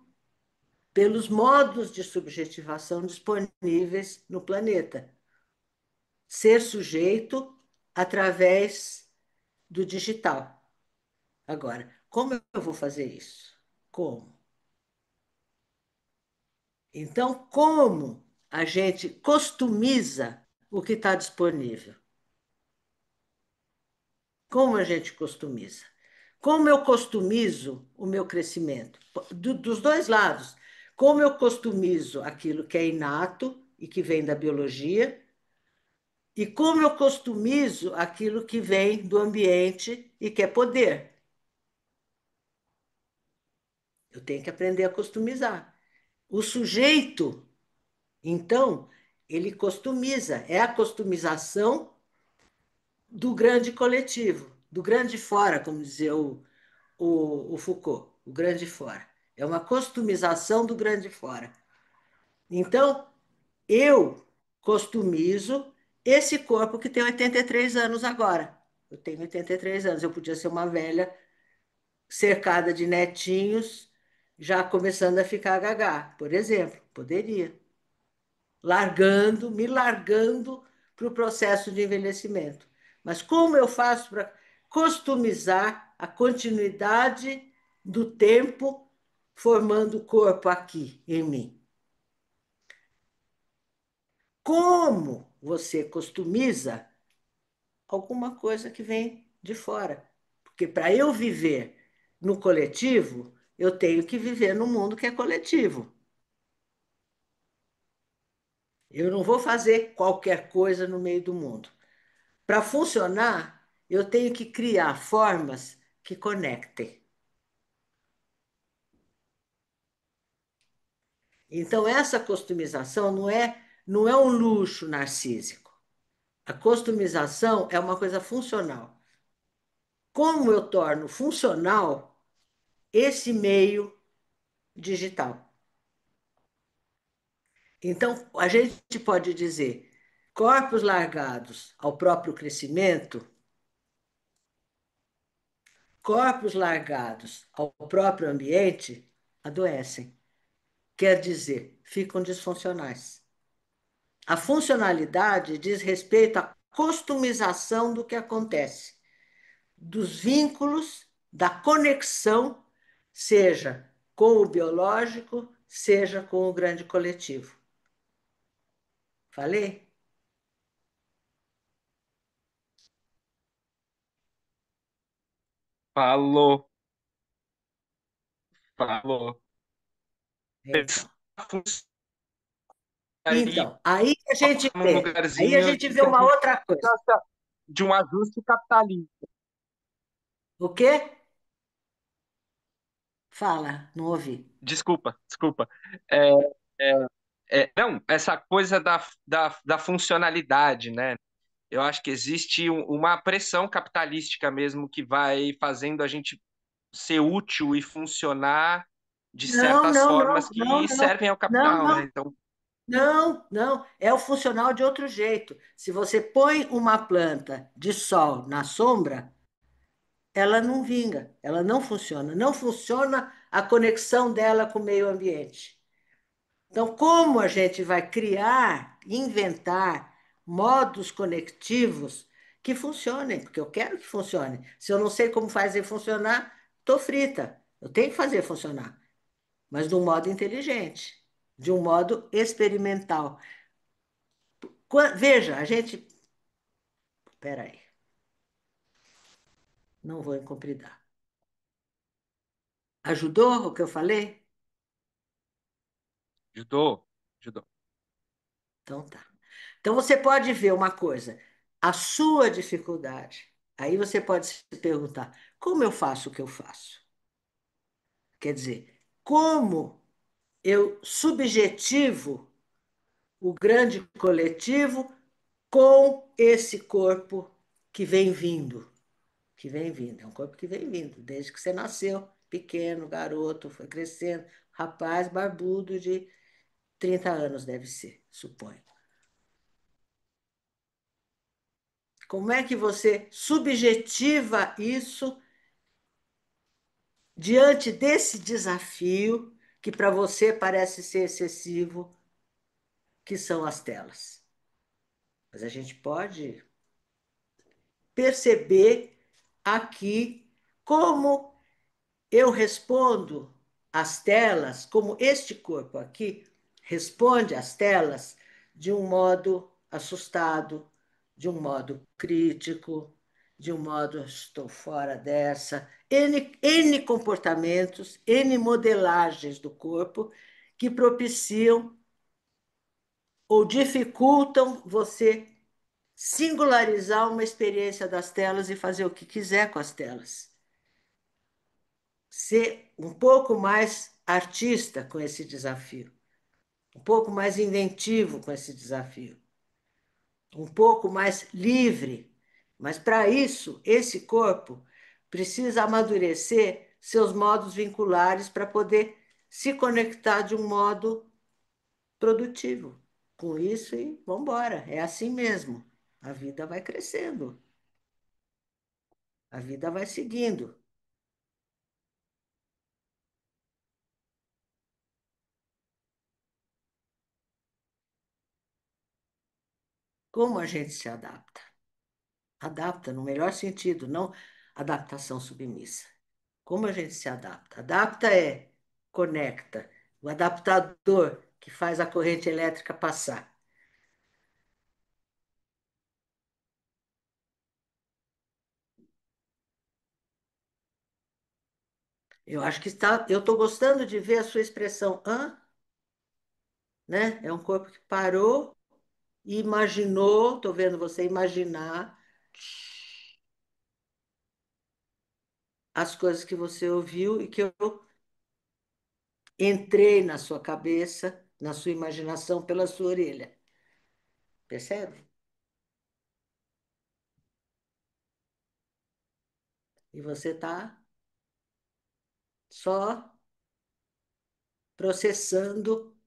pelos modos de subjetivação disponíveis no planeta. Ser sujeito através do digital. Agora, como eu vou fazer isso? Como? Então, como a gente customiza o que está disponível? Como a gente customiza? Como eu customizo o meu crescimento? Dos dois lados. Como eu customizo aquilo que é inato e que vem da biologia, e como eu customizo aquilo que vem do ambiente e que é poder. Eu tenho que aprender a customizar. O sujeito, então, ele customiza, é a customização do grande coletivo, do grande fora, como dizia o Foucault, o grande fora. É uma customização do grande fora. Então, eu customizo esse corpo que tem 83 anos agora. Eu tenho 83 anos, eu podia ser uma velha cercada de netinhos, já começando a ficar gaga, por exemplo, poderia. Me largando para o processo de envelhecimento. Mas como eu faço para customizar a continuidade do tempo formando o corpo aqui em mim? Como você customiza alguma coisa que vem de fora? Porque para eu viver no coletivo, eu tenho que viver no mundo que é coletivo. Eu não vou fazer qualquer coisa no meio do mundo. Para funcionar, eu tenho que criar formas que conectem. Então, essa customização não é um luxo narcísico. A customização é uma coisa funcional. Como eu torno funcional esse meio digital? Então, a gente pode dizer, corpos largados ao próprio crescimento, corpos largados ao próprio ambiente, adoecem. Quer dizer, ficam disfuncionais. A funcionalidade diz respeito à customização do que acontece, dos vínculos, da conexão, seja com o biológico, seja com o grande coletivo. Falei? Falou, falou. Então. Aí, Então, aí a gente coloca num vê, aí a lugarzinho gente vê uma outra coisa. de um ajuste capitalista. O quê? Fala, não ouvi. Desculpa, desculpa. É, é, não, essa coisa da funcionalidade, né? Eu acho que existe uma pressão capitalística mesmo que vai fazendo a gente ser útil e funcionar de Não, certas não, formas não, não, que não, servem ao não, capital, né? não, Então, não, não. É o funcional de outro jeito. Se você põe uma planta de sol na sombra, ela não vinga, ela não funciona. Não funciona a conexão dela com o meio ambiente. Então, como a gente vai criar, inventar modos conectivos que funcionem? Porque eu quero que funcione. Se eu não sei como fazer funcionar, estou frita. Eu tenho que fazer funcionar, mas de um modo inteligente, de um modo experimental. Veja, a gente. Espera aí, não vou incompridar. Ajudou o que eu falei? ajudou, ajudou. Então tá. Então você pode ver uma coisa, a sua dificuldade. Aí você pode se perguntar: como eu faço o que eu faço? Quer dizer, como eu subjetivo o grande coletivo com esse corpo que vem vindo? Que vem vindo, é um corpo que vem vindo, desde que você nasceu, pequeno, garoto, foi crescendo, rapaz barbudo de 30 anos deve ser, suponho. Como é que você subjetiva isso diante desse desafio que para você parece ser excessivo, que são as telas? Mas a gente pode perceber aqui como eu respondo às telas, como este corpo aqui responde às telas de um modo assustado, de um modo crítico, de um modo estou fora dessa, N comportamentos, N modelagens do corpo que propiciam ou dificultam você singularizar uma experiência das telas e fazer o que quiser com as telas. Ser um pouco mais artista com esse desafio, um pouco mais inventivo com esse desafio, um pouco mais livre. Mas para isso, esse corpo precisa amadurecer seus modos vinculares para poder se conectar de um modo produtivo. Com isso, e vamos embora. É assim mesmo. A vida vai crescendo, a vida vai seguindo. Como a gente se adapta? Adapta no melhor sentido, não adaptação submissa. Como a gente se adapta? Adapta é conecta, o adaptador que faz a corrente elétrica passar. Eu acho que está, eu estou gostando de ver a sua expressão, hã? Né? É um corpo que parou e imaginou, estou vendo você imaginar as coisas que você ouviu e que eu entrei na sua cabeça, na sua imaginação, pela sua orelha. Percebe? E você está só processando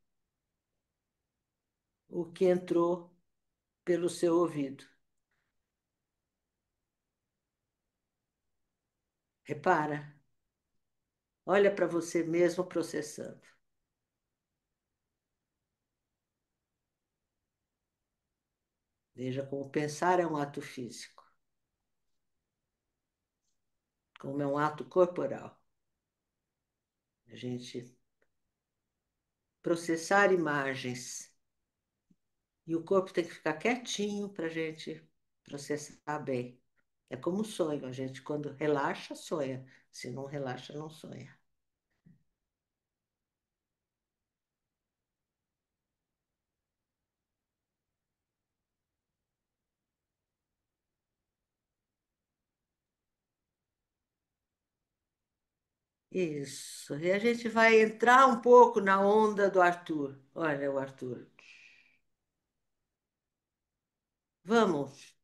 o que entrou pelo seu ouvido. Repara, olha para você mesmo processando. Veja como pensar é um ato físico, como é um ato corporal. A gente processar imagens e o corpo tem que ficar quietinho para a gente processar bem. É como um sonho, a gente quando relaxa, sonha. Se não relaxa, não sonha. Isso. E a gente vai entrar um pouco na onda do Arthur. Olha o Arthur. Vamos.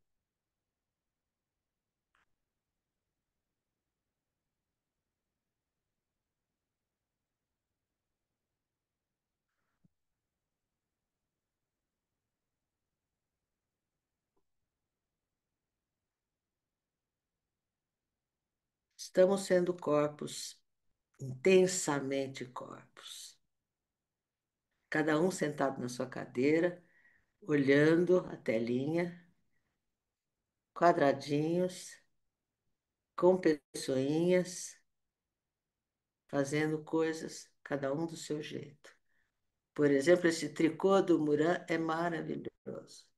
Estamos sendo corpos, intensamente corpos. Cada um sentado na sua cadeira, olhando a telinha, quadradinhos, com pessoinhas, fazendo coisas, cada um do seu jeito. Por exemplo, esse tricô do Muran é maravilhoso.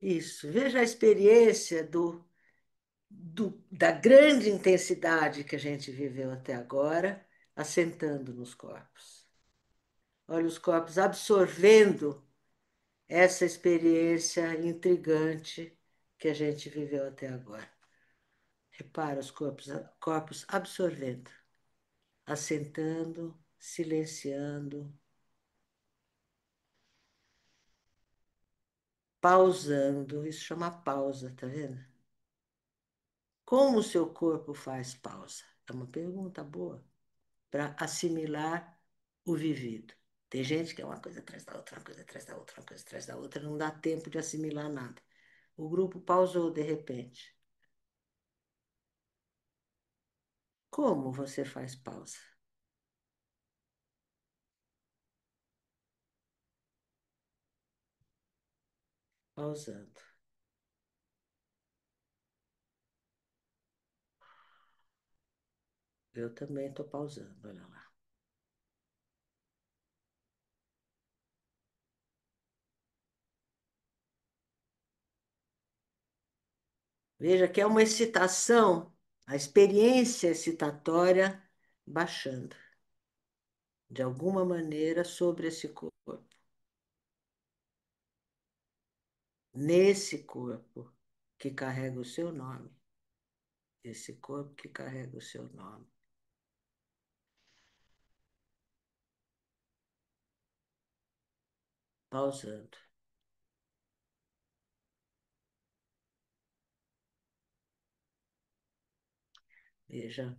Isso. Veja a experiência da grande intensidade que a gente viveu até agora, assentando nos corpos. Olha os corpos absorvendo essa experiência intrigante que a gente viveu até agora. Repara os corpos absorvendo, assentando, silenciando, pausando. Isso chama pausa, tá vendo? Como o seu corpo faz pausa? É uma pergunta boa para assimilar o vivido. Tem gente que é uma coisa atrás da outra, uma coisa atrás da outra, uma coisa atrás da outra, não dá tempo de assimilar nada. O grupo pausou de repente. Como você faz pausa? Pausando. Eu também estou pausando, olha lá. Veja que é uma excitação, a experiência excitatória baixando, de alguma maneira, sobre esse corpo. Nesse corpo que carrega o seu nome. Esse corpo que carrega o seu nome. Pausando. Veja.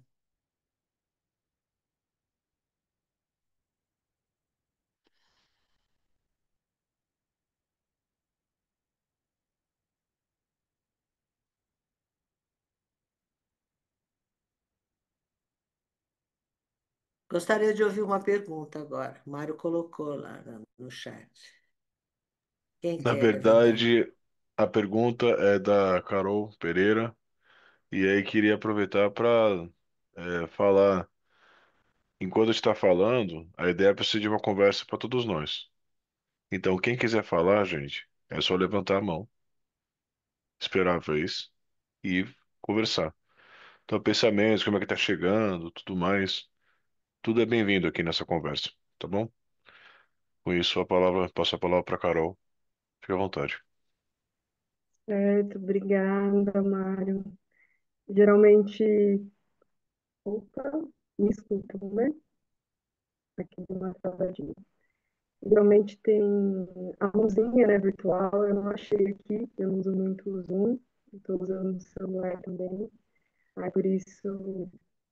Gostaria de ouvir uma pergunta agora. O Mário colocou lá no chat. Quem Na quer levantar? verdade, a pergunta é da Carol Pereira, e aí queria aproveitar para falar. Enquanto está falando, a ideia é ser de uma conversa para todos nós. Então, quem quiser falar, gente, é só levantar a mão, esperar a vez e conversar. Então, pensamentos, como é que tá chegando, tudo mais, tudo é bem-vindo aqui nessa conversa, tá bom? Com isso, passo a palavra para Carol. Fique à vontade. Certo, obrigada, Mário. Geralmente, opa, me escutam, né? Aqui numa saladinha. Geralmente tem a mãozinha, né, virtual, eu não achei aqui, eu não uso muito o Zoom, estou usando o celular também, aí por isso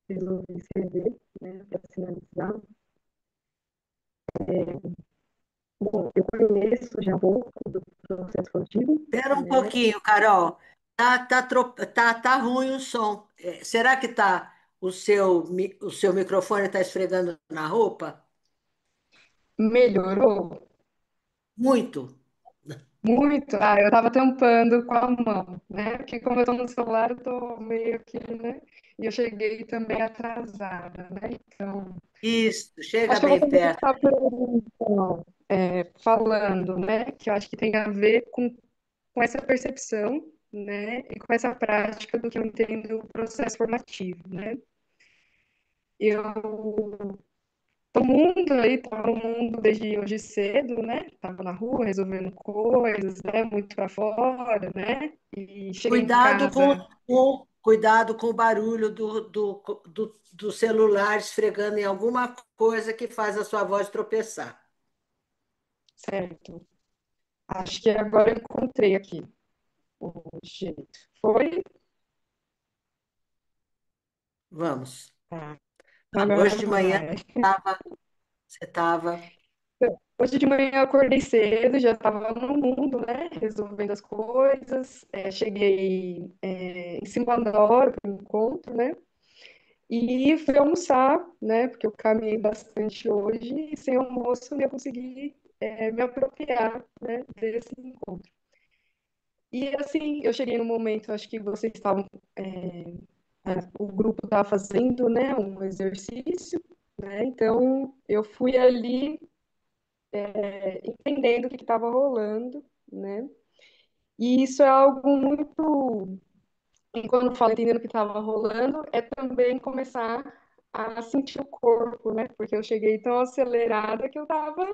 resolvi escrever, né, para sinalizar. Bom, eu conheço já um pouco do processo contigo, Espera um né? pouquinho, Carol. Tá ruim o som. Será que o seu microfone está esfregando na roupa? Melhorou Muito. muito. Ah, eu tava tampando com a mão, né? Porque como eu tô no celular, eu tô meio que, né? E eu cheguei também atrasada, né? Então, Isso, chega acho que eu vou bem perto. começar por aí, então, falando, né? Que eu acho que tem a ver com essa percepção, né? E com essa prática do que eu entendo o processo formativo, né? Eu tô mundo aí, tava no mundo desde hoje cedo, né? Tava na rua resolvendo coisas, né? Muito para fora, né? E cheguei em Cuidado casa. cuidado com o barulho do celular esfregando em alguma coisa que faz a sua voz tropeçar. Certo. Acho que agora eu encontrei aqui o jeito. Foi? Vamos. Tá. Hoje de Agora manhã vai. você estava. Hoje de manhã eu acordei cedo, já estava no mundo, né? Resolvendo as coisas. Cheguei em cima da hora para o encontro, né? E fui almoçar, né? Porque eu caminhei bastante hoje e sem almoço eu ia conseguir me apropriar, né, desse encontro. E assim, eu cheguei no momento, acho que vocês estavam, o grupo estava fazendo, né, um exercício, né? Então eu fui ali entendendo o que estava rolando, né? E isso é algo muito, e quando eu falo entendendo o que estava rolando, é também começar a sentir o corpo, né? Porque eu cheguei tão acelerada que eu estava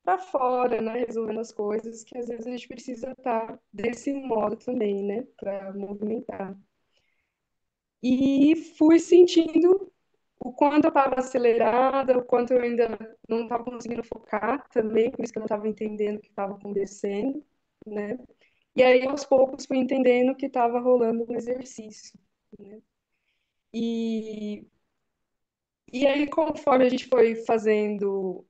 para fora, né? Resolvendo as coisas, que às vezes a gente precisa estar desse modo também, né? Para movimentar. E fui sentindo o quanto eu estava acelerada, o quanto eu ainda não estava conseguindo focar também, por isso que eu não estava entendendo o que estava acontecendo, né? E aí, aos poucos, fui entendendo que estava rolando um exercício, né? E, e aí, conforme a gente foi fazendo,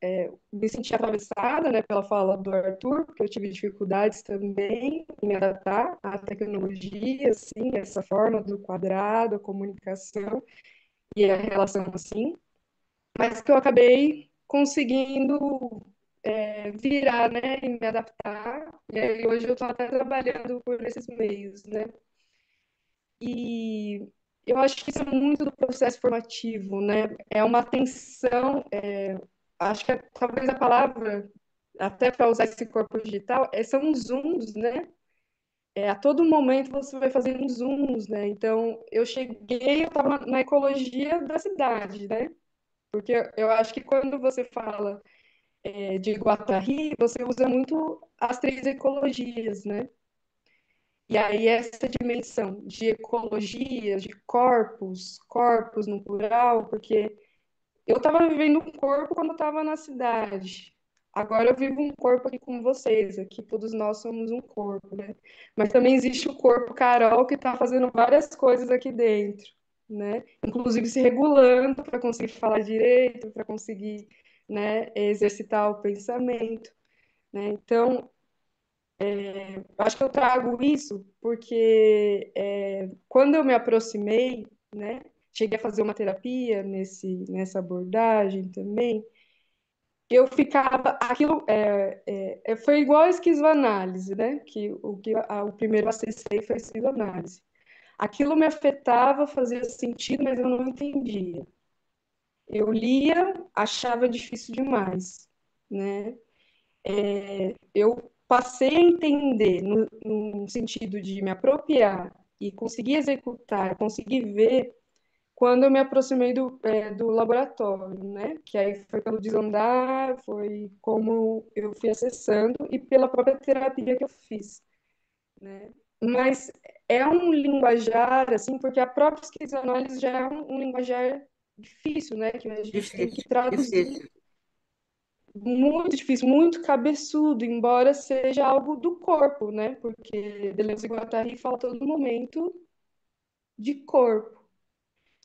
me senti atravessada, né, pela fala do Arthur, porque eu tive dificuldades também em me adaptar à tecnologia, assim, essa forma do quadrado, a comunicação e a relação assim, mas que eu acabei conseguindo virar, né, e me adaptar, e aí hoje eu estou até trabalhando por esses meios, né? E eu acho que isso é muito do processo formativo, né? É uma atenção, acho que talvez a palavra, até para usar esse corpo digital, são zooms, né? A todo momento você vai fazendo zooms, né? Então, eu cheguei, eu estava na ecologia da cidade, né? Porque eu acho que quando você fala de Guattari, você usa muito as três ecologias, né? E aí essa dimensão de ecologia, de corpos no plural, porque eu estava vivendo um corpo quando eu estava na cidade. Agora eu vivo um corpo aqui com vocês, aqui todos nós somos um corpo, né? Mas também existe o corpo Carol que está fazendo várias coisas aqui dentro, né? Inclusive se regulando para conseguir falar direito, para conseguir, né, exercitar o pensamento, né? Então, acho que eu trago isso porque quando eu me aproximei, né, cheguei a fazer uma terapia nessa abordagem também, eu ficava, aquilo foi igual a esquizoanálise, né, que o primeiro acessei foi a esquizoanálise. Aquilo me afetava, fazia sentido, mas eu não entendia. Eu lia, achava difícil demais, né? Eu passei a entender no sentido de me apropriar e conseguir executar, conseguir ver quando eu me aproximei do laboratório, né? Que aí foi pelo desandar, foi como eu fui acessando e pela própria terapia que eu fiz, né? Mas é um linguajar, assim, porque a própria esquizoanálise já é um linguajar difícil, né? Que a gente tem que Difícil, traduzir, difícil. muito difícil, muito cabeçudo, embora seja algo do corpo, né? Porque Deleuze e Guattari fala a todo momento de corpo.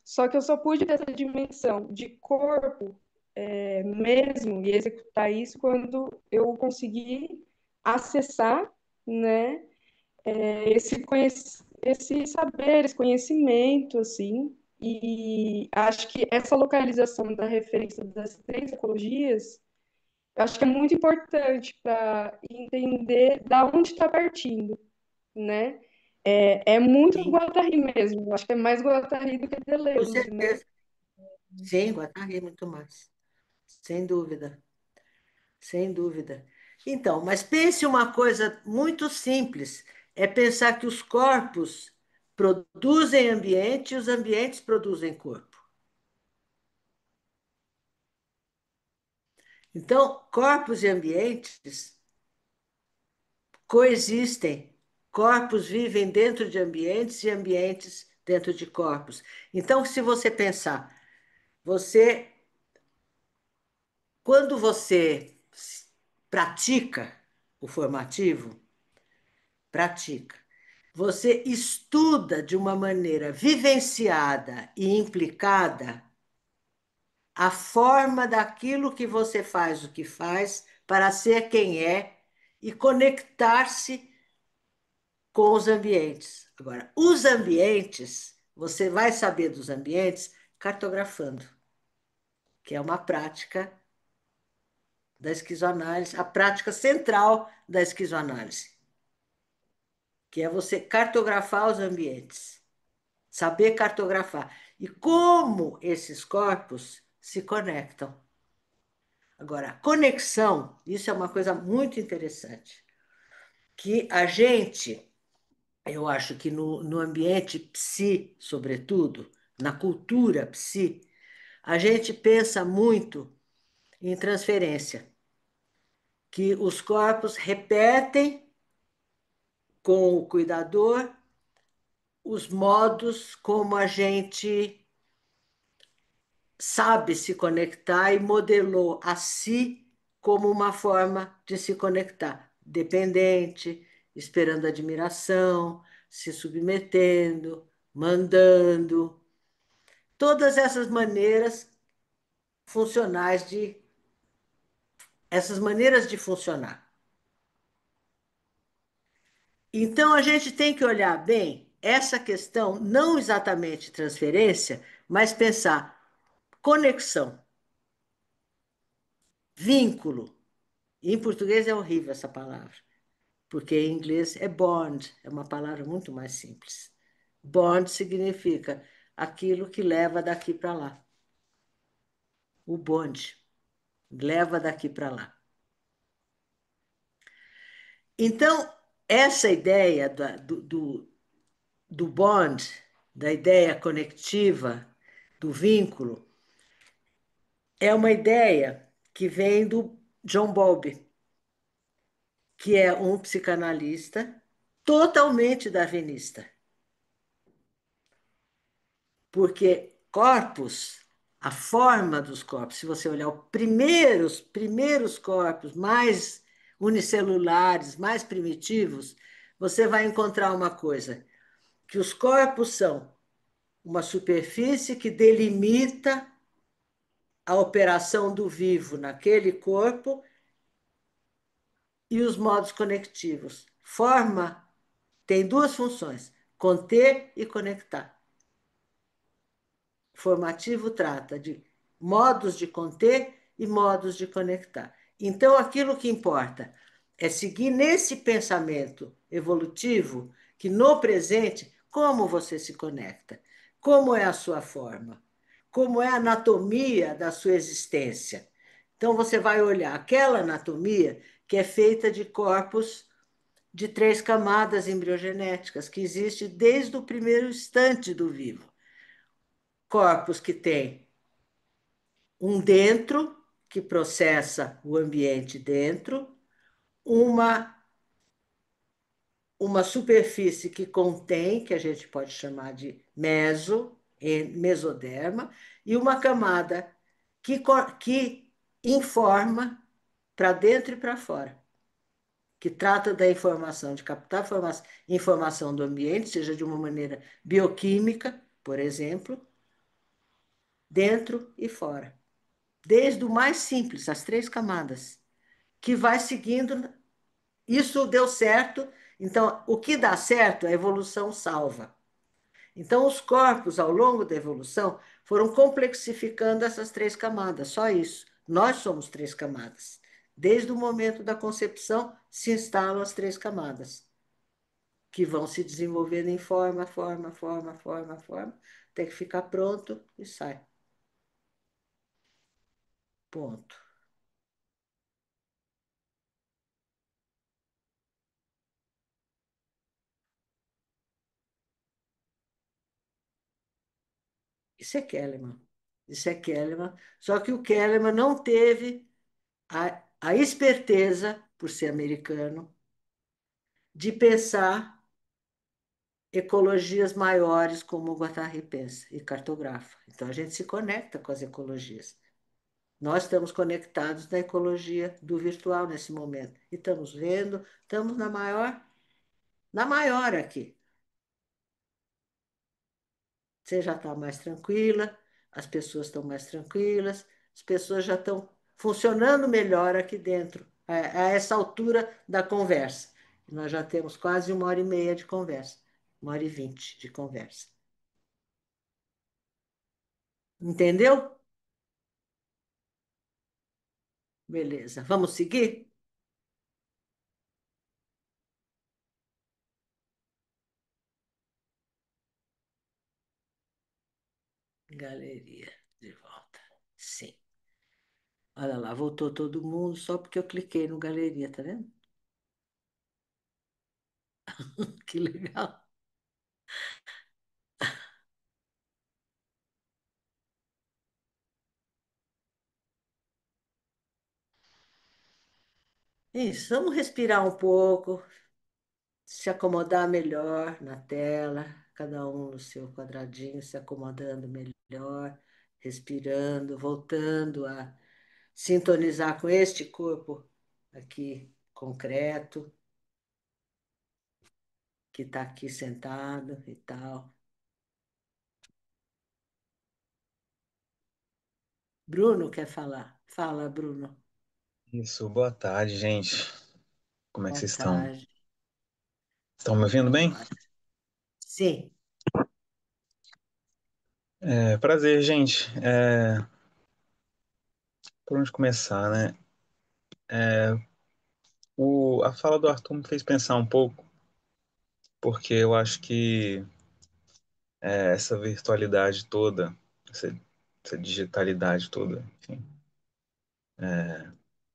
Só que eu só pude ter essa dimensão de corpo mesmo e executar isso quando eu consegui acessar, né, esse saber, esse conhecimento, assim. E acho que essa localização da referência das três ecologias, eu acho que é muito importante para entender da onde está partindo, né? É muito Sim, Guattari mesmo, acho que é mais Guattari do que com Deleuze, né? certeza. Sim, Guattari muito mais. Sem dúvida, sem dúvida. Então, mas pense uma coisa muito simples, é pensar que os corpos produzem ambiente e os ambientes produzem corpo. Então, corpos e ambientes coexistem. Corpos vivem dentro de ambientes e ambientes dentro de corpos. Então, se você pensar, você, quando você pratica o formativo, pratica, você estuda de uma maneira vivenciada e implicada a forma daquilo que você faz, o que faz, para ser quem é e conectar-se com os ambientes. Agora, os ambientes, você vai saber dos ambientes cartografando, que é uma prática da esquizoanálise, a prática central da esquizoanálise, que é você cartografar os ambientes, saber cartografar e como esses corpos se conectam. Agora, a conexão, isso é uma coisa muito interessante, que a gente, eu acho que no ambiente psi, sobretudo, na cultura psi, a gente pensa muito em transferência, que os corpos repetem com o cuidador os modos como a gente sabe se conectar e modelou a si como uma forma de se conectar, dependente, esperando admiração, se submetendo, mandando, todas essas maneiras funcionais de essas maneiras de funcionar. Então a gente tem que olhar bem essa questão, não exatamente transferência, mas pensar conexão, vínculo. Em português é horrível essa palavra, porque em inglês é bond, é uma palavra muito mais simples. Bond significa aquilo que leva daqui para lá. O bonde leva daqui para lá. Então, essa ideia do bond, da ideia conectiva, do vínculo, é uma ideia que vem do John Bowlby, que é um psicanalista totalmente darwinista. Porque corpos, a forma dos corpos, se você olhar os primeiros corpos mais unicelulares, mais primitivos, você vai encontrar uma coisa, que os corpos são uma superfície que delimita a operação do vivo naquele corpo e os modos conectivos. Forma tem duas funções: conter e conectar. Formativo trata de modos de conter e modos de conectar. Então, aquilo que importa é seguir nesse pensamento evolutivo que no presente, como você se conecta, como é a sua forma, como é a anatomia da sua existência. Então, você vai olhar aquela anatomia que é feita de corpos de 3 camadas embriogenéticas, que existe desde o primeiro instante do vivo. Corpos que têm um dentro, que processa o ambiente dentro, uma, uma superfície que contém, que a gente pode chamar de mesoderma, e uma camada que informa para dentro e para fora, que trata da informação, de captar informação do ambiente, seja de uma maneira bioquímica, por exemplo, dentro e fora. Desde o mais simples, as 3 camadas, que vai seguindo. Isso deu certo, então o que dá certo, a evolução salva. Então, os corpos, ao longo da evolução, foram complexificando essas 3 camadas, só isso. Nós somos 3 camadas. Desde o momento da concepção, se instalam as 3 camadas, que vão se desenvolvendo em forma, forma, forma, forma, forma, até que ficar pronto e sai. Ponto. Isso é Kellerman. Isso é Kellerman. Só que o Kellerman não teve a esperteza, por ser americano, de pensar ecologias maiores como o Guattari pensa e cartografa. Então, a gente se conecta com as ecologias. Nós estamos conectados na ecologia do virtual nesse momento. E estamos vendo, estamos na maior aqui. Você já está mais tranquila, as pessoas estão mais tranquilas, as pessoas já estão funcionando melhor aqui dentro, a essa altura da conversa. Nós já temos quase 1h30 de conversa, 1h20 de conversa. Entendeu? Beleza. Vamos seguir? Galeria de volta. Sim. Olha lá, voltou todo mundo só porque eu cliquei no galeria, tá vendo? Que legal. Isso, vamos respirar um pouco, se acomodar melhor na tela, cada um no seu quadradinho, se acomodando melhor, respirando, voltando a sintonizar com este corpo aqui concreto, que está aqui sentado e tal. Bruno quer falar? Fala, Bruno. Isso, boa tarde, gente. Como é que Boa vocês estão? tarde. Estão me ouvindo Vamos bem? lá. Sim, Prazer, gente. Por onde começar, né? A fala do Arthur me fez pensar um pouco, porque eu acho que essa virtualidade toda, essa, essa digitalidade toda, enfim,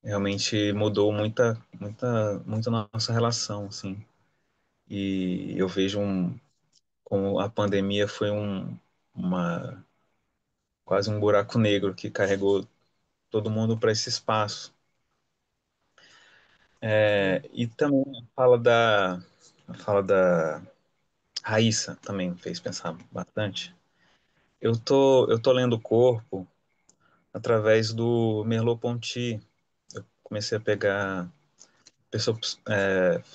realmente mudou muito a nossa relação, assim. E eu vejo como a pandemia foi uma, quase um buraco negro que carregou todo mundo para esse espaço. sim. E também a fala da Raíssa também me fez pensar bastante. Eu tô lendo o corpo através do Merleau-Ponty. Eu comecei a pegar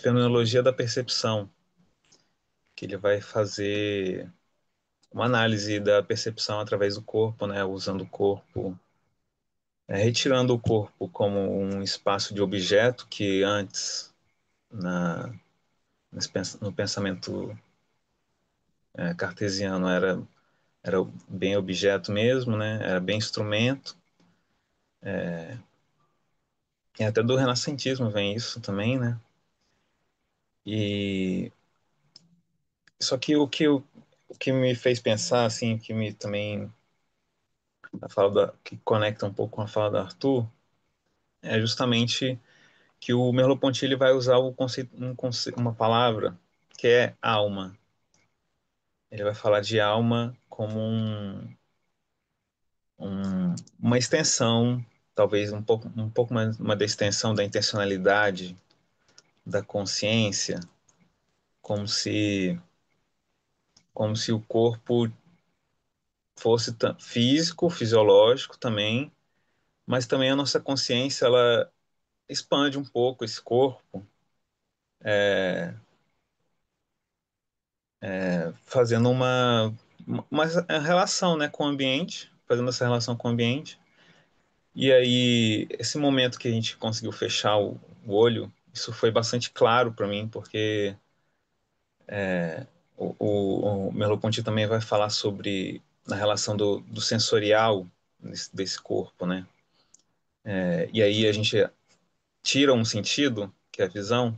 fenomenologia da percepção, que ele vai fazer uma análise da percepção através do corpo, né, usando o corpo, retirando o corpo como um espaço de objeto que antes, na, no pensamento cartesiano, era bem objeto mesmo, né? Era bem instrumento. E até do renascentismo vem isso também, né? E só que o que me fez pensar, assim, que me também que conecta um pouco com a fala do Arthur, é justamente que o Merleau-Ponty ele vai usar uma palavra que é alma. Ele vai falar de alma como uma extensão, talvez um pouco mais uma da extensão da intencionalidade, da consciência, como se, como se o corpo fosse físico, fisiológico também, mas também a nossa consciência ela expande um pouco esse corpo, fazendo uma relação, né, com o ambiente, fazendo essa relação com o ambiente. E aí, esse momento que a gente conseguiu fechar o olho, isso foi bastante claro para mim, porque o Merleau-Ponty também vai falar sobre a relação do sensorial desse corpo, né? E aí a gente tira um sentido, que é a visão,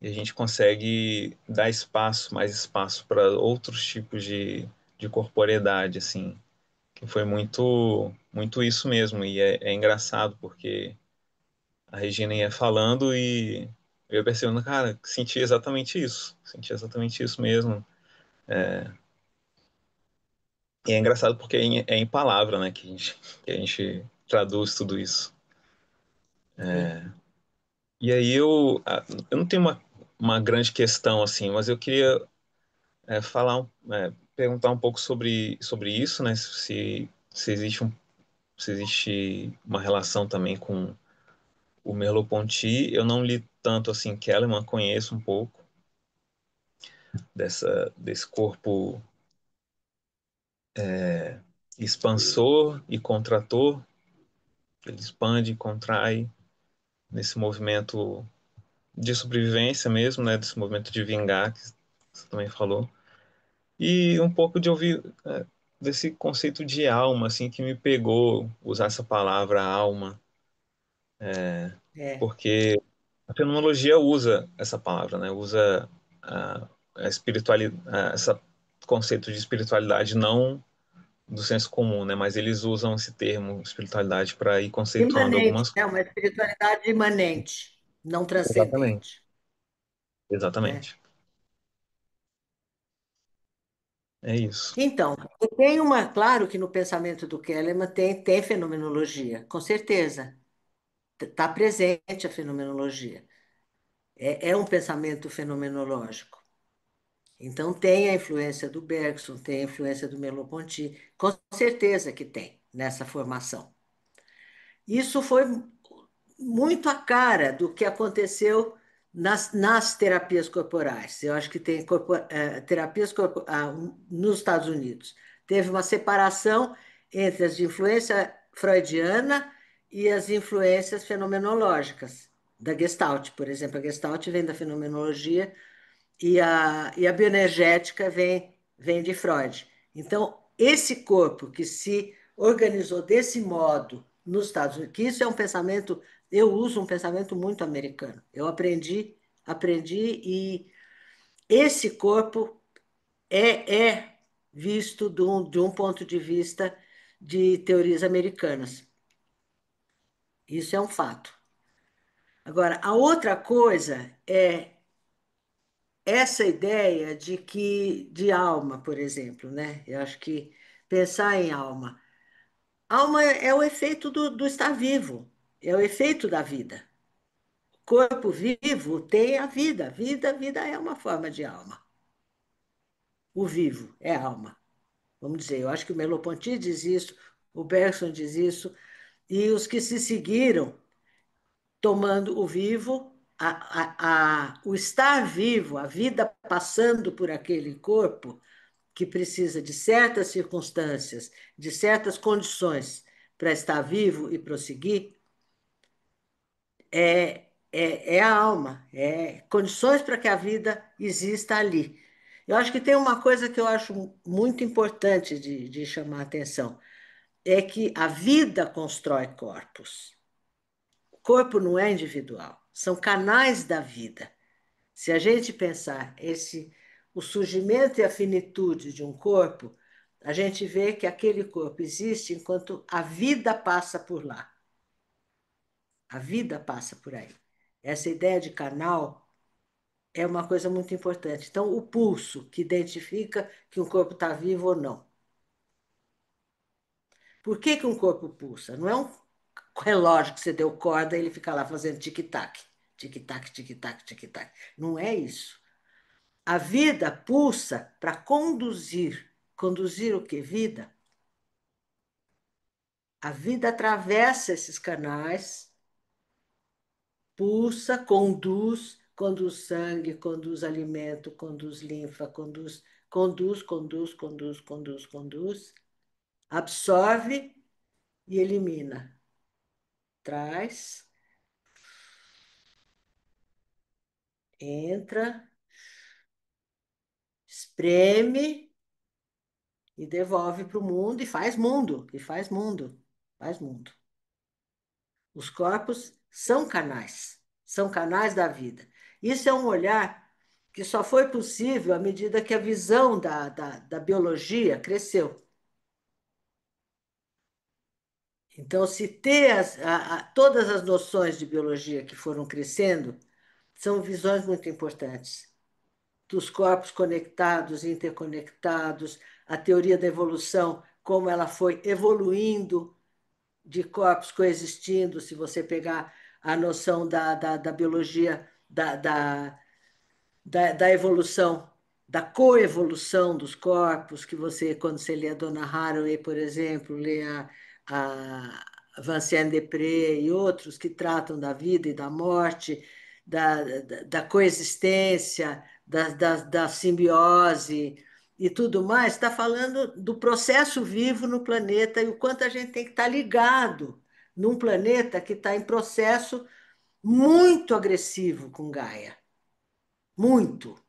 e a gente consegue dar espaço, mais espaço para outros tipos de corporeidade, assim, que foi muito isso mesmo. E é engraçado porque a Regina ia falando e eu ia percebendo, cara, senti exatamente isso mesmo. E é engraçado porque é em palavra, né, que a gente traduz tudo isso. Sim. E aí eu não tenho uma grande questão assim, mas eu queria perguntar um pouco sobre isso, né, se existe uma relação também com o Merleau-Ponty. Eu não li tanto assim Kellerman, conheço um pouco desse corpo expansor e contrator, ele expande e contrai nesse movimento de sobrevivência mesmo, né, desse movimento de vingar que você também falou, e um pouco de ouvir desse conceito de alma, assim, que me pegou usar essa palavra alma, É, porque a fenomenologia usa essa palavra, né, usa a espiritualidade, esse conceito de espiritualidade não do senso comum, né, mas eles usam esse termo espiritualidade para ir conceituando imanente, algumas é coisas. uma espiritualidade imanente, não Exatamente. transcendente, né? Exatamente. É isso. Então, claro que no pensamento do Kellerman tem fenomenologia, com certeza, está presente a fenomenologia. É um pensamento fenomenológico. Então, tem a influência do Bergson, tem a influência do Merleau-Ponty, com certeza que tem nessa formação. Isso foi muito a cara do que aconteceu nas terapias corporais. Eu acho que tem terapias nos Estados Unidos. Teve uma separação entre as de influência freudiana e as influências fenomenológicas, da Gestalt, por exemplo. A Gestalt vem da fenomenologia e a bioenergética vem de Freud. Então, esse corpo que se organizou desse modo nos Estados Unidos, que isso é um pensamento, eu uso um pensamento muito americano. Eu aprendi e esse corpo é visto de um ponto de vista de teorias americanas. Isso é um fato. Agora, a outra coisa é essa ideia de alma, por exemplo, né? Eu acho que pensar em alma. Alma é o efeito do estar vivo, é o efeito da vida. Corpo vivo tem a vida. Vida é uma forma de alma. O vivo é alma. Vamos dizer, eu acho que o Merleau-Ponty diz isso, o Bergson diz isso, e os que se seguiram tomando o vivo, o estar vivo, a vida passando por aquele corpo, que precisa de certas circunstâncias, de certas condições para estar vivo e prosseguir, é a alma, é condições para que a vida exista ali. Eu acho que tem uma coisa que eu acho muito importante de chamar a atenção, é que a vida constrói corpos. O corpo não é individual, são canais da vida. Se a gente pensar o surgimento e a finitude de um corpo, a gente vê que aquele corpo existe enquanto a vida passa por lá. A vida passa por aí. Essa ideia de canal é uma coisa muito importante. Então, o pulso, que identifica que um corpo está vivo ou não. Por que um corpo pulsa? Não é um relógio que você deu corda e ele fica lá fazendo tic-tac, tic-tac, tic-tac, tic-tac. Não é isso. A vida pulsa para conduzir. Conduzir o que? Vida. A vida atravessa esses canais, pulsa, conduz sangue, conduz alimento, conduz linfa, conduz, absorve e elimina. Traz, entra, espreme e devolve para o mundo e faz mundo, faz mundo. Os corpos são canais da vida. Isso é um olhar que só foi possível à medida que a visão da biologia cresceu. Então, se ter todas as noções de biologia que foram crescendo, são visões muito importantes. Dos corpos conectados, interconectados, a teoria da evolução, como ela foi evoluindo de corpos coexistindo, se você pegar a noção da biologia, da evolução, da coevolução dos corpos, que você, quando você lê a Donna Haraway, por exemplo, lê a Vinciane Desprez e outros que tratam da vida e da morte, da coexistência, da simbiose e tudo mais, está falando do processo vivo no planeta e o quanto a gente tem que estar ligado num planeta que está em processo muito agressivo com Gaia. Muito.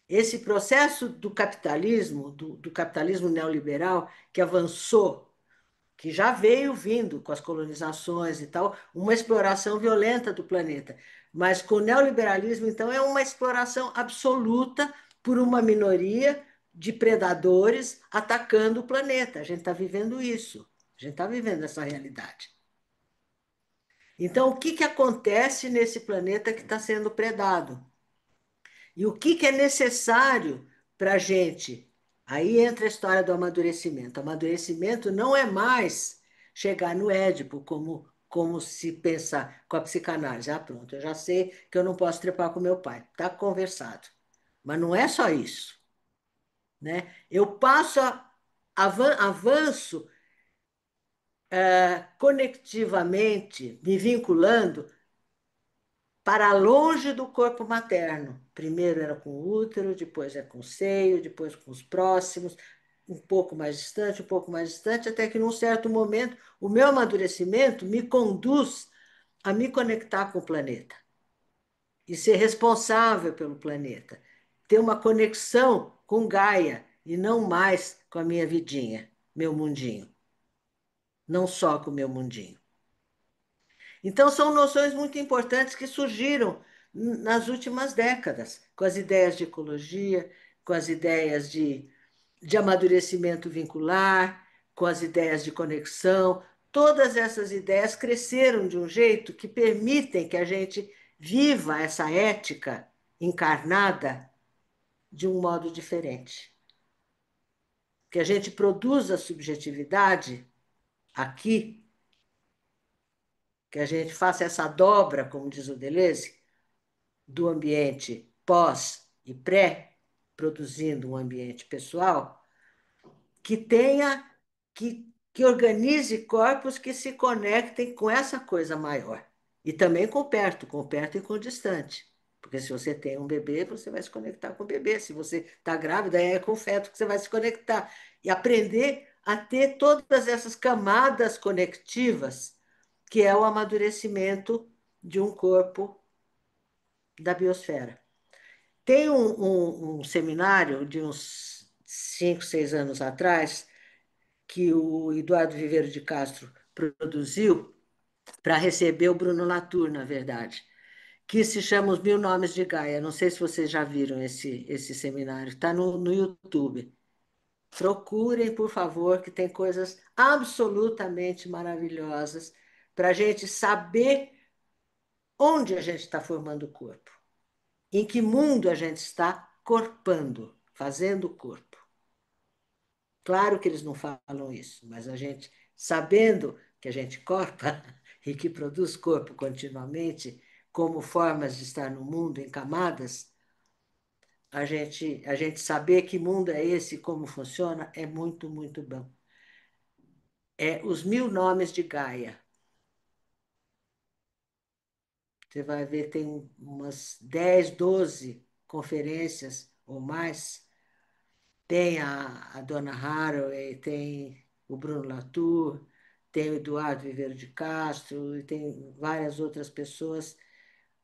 Esse processo do capitalismo, do capitalismo neoliberal, que avançou, que já veio vindo com as colonizações e tal, uma exploração violenta do planeta. Mas com o neoliberalismo, então, é uma exploração absoluta por uma minoria de predadores atacando o planeta. A gente está vivendo isso. A gente está vivendo essa realidade. Então, o que acontece nesse planeta que está sendo predado? E o que é necessário para a gente? Aí entra a história do amadurecimento. Amadurecimento não é mais chegar no Édipo, como se pensa com a psicanálise. Ah, pronto, eu já sei que eu não posso trepar com meu pai. Está conversado. Mas não é só isso. Né? Eu passo avanço conectivamente, me vinculando para longe do corpo materno. Primeiro era com o útero, depois é com o seio, depois com os próximos, um pouco mais distante, até que num certo momento o meu amadurecimento me conduz a me conectar com o planeta e ser responsável pelo planeta, ter uma conexão com Gaia e não mais com a minha vidinha, meu mundinho, não só com o meu mundinho. Então, são noções muito importantes que surgiram nas últimas décadas, com as ideias de ecologia, com as ideias de amadurecimento vincular, com as ideias de conexão. Todas essas ideias cresceram de um jeito que permitem que a gente viva essa ética encarnada de um modo diferente. Que a gente produza subjetividade aqui, que a gente faça essa dobra, como diz o Deleuze, do ambiente pós e pré, produzindo um ambiente pessoal, que tenha, que organize corpos que se conectem com essa coisa maior. E também com o perto e com o distante. Porque se você tem um bebê, você vai se conectar com o bebê. Se você está grávida, é com o feto que você vai se conectar. E aprender a ter todas essas camadas conectivas, que é o amadurecimento de um corpo da biosfera. Tem um seminário de uns 5, 6 anos atrás, que o Eduardo Viveiro de Castro produziu para receber o Bruno Latour, na verdade, que se chama Os Mil Nomes de Gaia. Não sei se vocês já viram esse seminário, está no YouTube. Procurem, por favor, que tem coisas absolutamente maravilhosas para a gente saber onde a gente está formando o corpo, em que mundo a gente está corpando, fazendo o corpo. Claro que eles não falam isso, mas a gente, sabendo que a gente corpa e que produz corpo continuamente, como formas de estar no mundo em camadas, a gente saber que mundo é esse e como funciona é muito, muito bom. É os 1000 nomes de Gaia. Você vai ver, tem umas 10, 12 conferências ou mais. Tem a Dona Haraway, tem o Bruno Latour, tem o Eduardo Viveiro de Castro, e tem várias outras pessoas,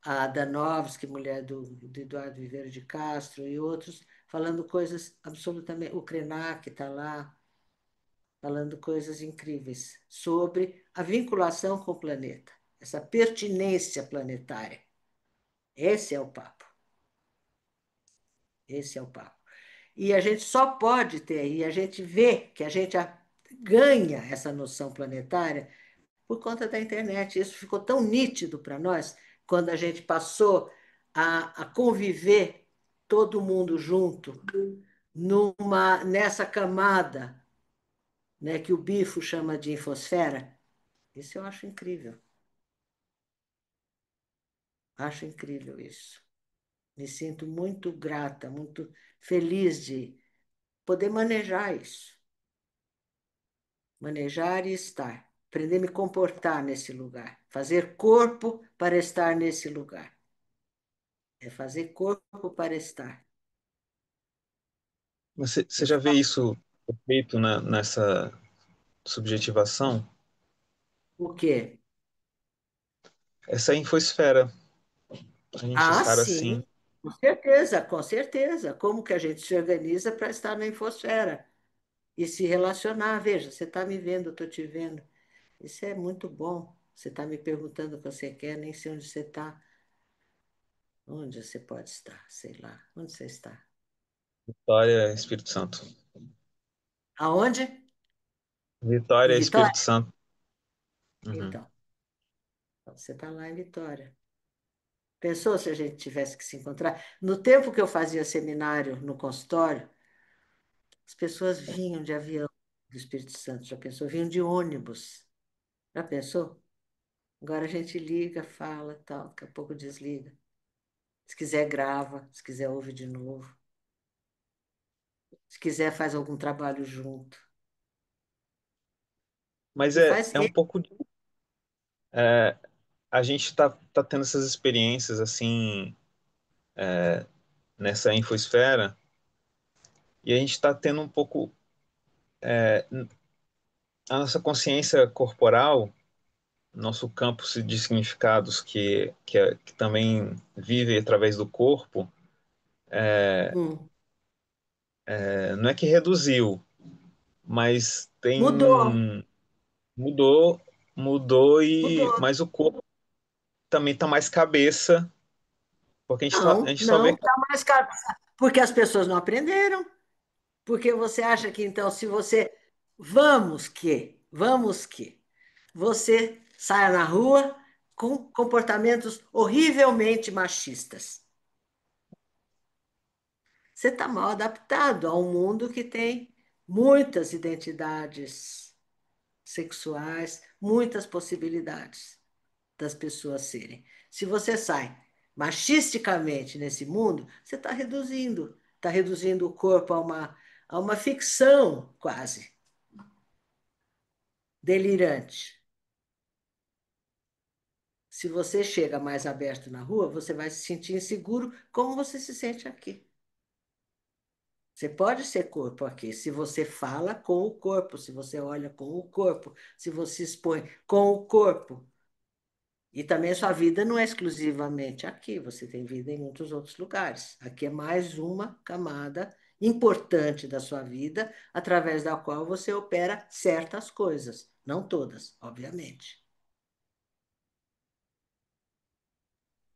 a Danovski, mulher do Eduardo Viveiro de Castro, e outros, falando coisas absolutamente. O Krenak está lá, falando coisas incríveis sobre a vinculação com o planeta, essa pertinência planetária. Esse é o papo. Esse é o papo. E a gente só pode ter, e a gente vê que a gente ganha essa noção planetária por conta da internet. Isso ficou tão nítido para nós quando a gente passou a conviver todo mundo junto nessa camada, né, que o Bifo chama de infosfera. Isso eu acho incrível. Acho incrível isso. Me sinto muito grata, muito feliz de poder manejar isso. Manejar e estar. Aprender a me comportar nesse lugar. Fazer corpo para estar nesse lugar. É fazer corpo para estar. Você Eu já vê falo isso feito nessa subjetivação? o quê? Essa infosfera, a gente Ah, estar assim. sim, com certeza, com certeza. Como que a gente se organiza para estar na infosfera e se relacionar? Veja, você está me vendo, eu estou te vendo. Isso é muito bom. Você está me perguntando o que você quer, nem sei onde você está. Onde você pode estar? Sei lá. Onde você está? Vitória, Espírito Santo. Aonde? Em Vitória, Espírito Vitória? Santo. Uhum. Então, você está lá em Vitória. Pensou se a gente tivesse que se encontrar? No tempo que eu fazia seminário no consultório, as pessoas vinham de avião do Espírito Santo, já pensou? Vinham de ônibus. Já pensou? Agora a gente liga, fala, tal, daqui a pouco desliga. Se quiser, grava, se quiser, ouve de novo. Se quiser, faz algum trabalho junto. Mas E é, faz. é um pouco. É, a gente tá tendo essas experiências assim nessa infosfera e a gente está tendo um pouco a nossa consciência corporal, nosso campo de significados que também vive através do corpo, Hum. não é que reduziu, mas Mudou, mudou, mudou mudou. mas o corpo também tá mais cabeça, porque a Não, gente só vê não, tá mais caro. Porque as pessoas não aprenderam. Porque você acha que, então, se você. Vamos que você saia na rua com comportamentos horrivelmente machistas. Você está mal adaptado a um mundo que tem muitas identidades sexuais, muitas possibilidades das pessoas serem. Se você sai machisticamente nesse mundo, você está reduzindo o corpo a uma ficção quase delirante. Se você chega mais aberto na rua, você vai se sentir inseguro, como você se sente aqui. Você pode ser corpo aqui, se você fala com o corpo, se você olha com o corpo, se você expõe com o corpo. E também sua vida não é exclusivamente aqui, você tem vida em muitos outros lugares. Aqui é mais uma camada importante da sua vida, através da qual você opera certas coisas, não todas, obviamente.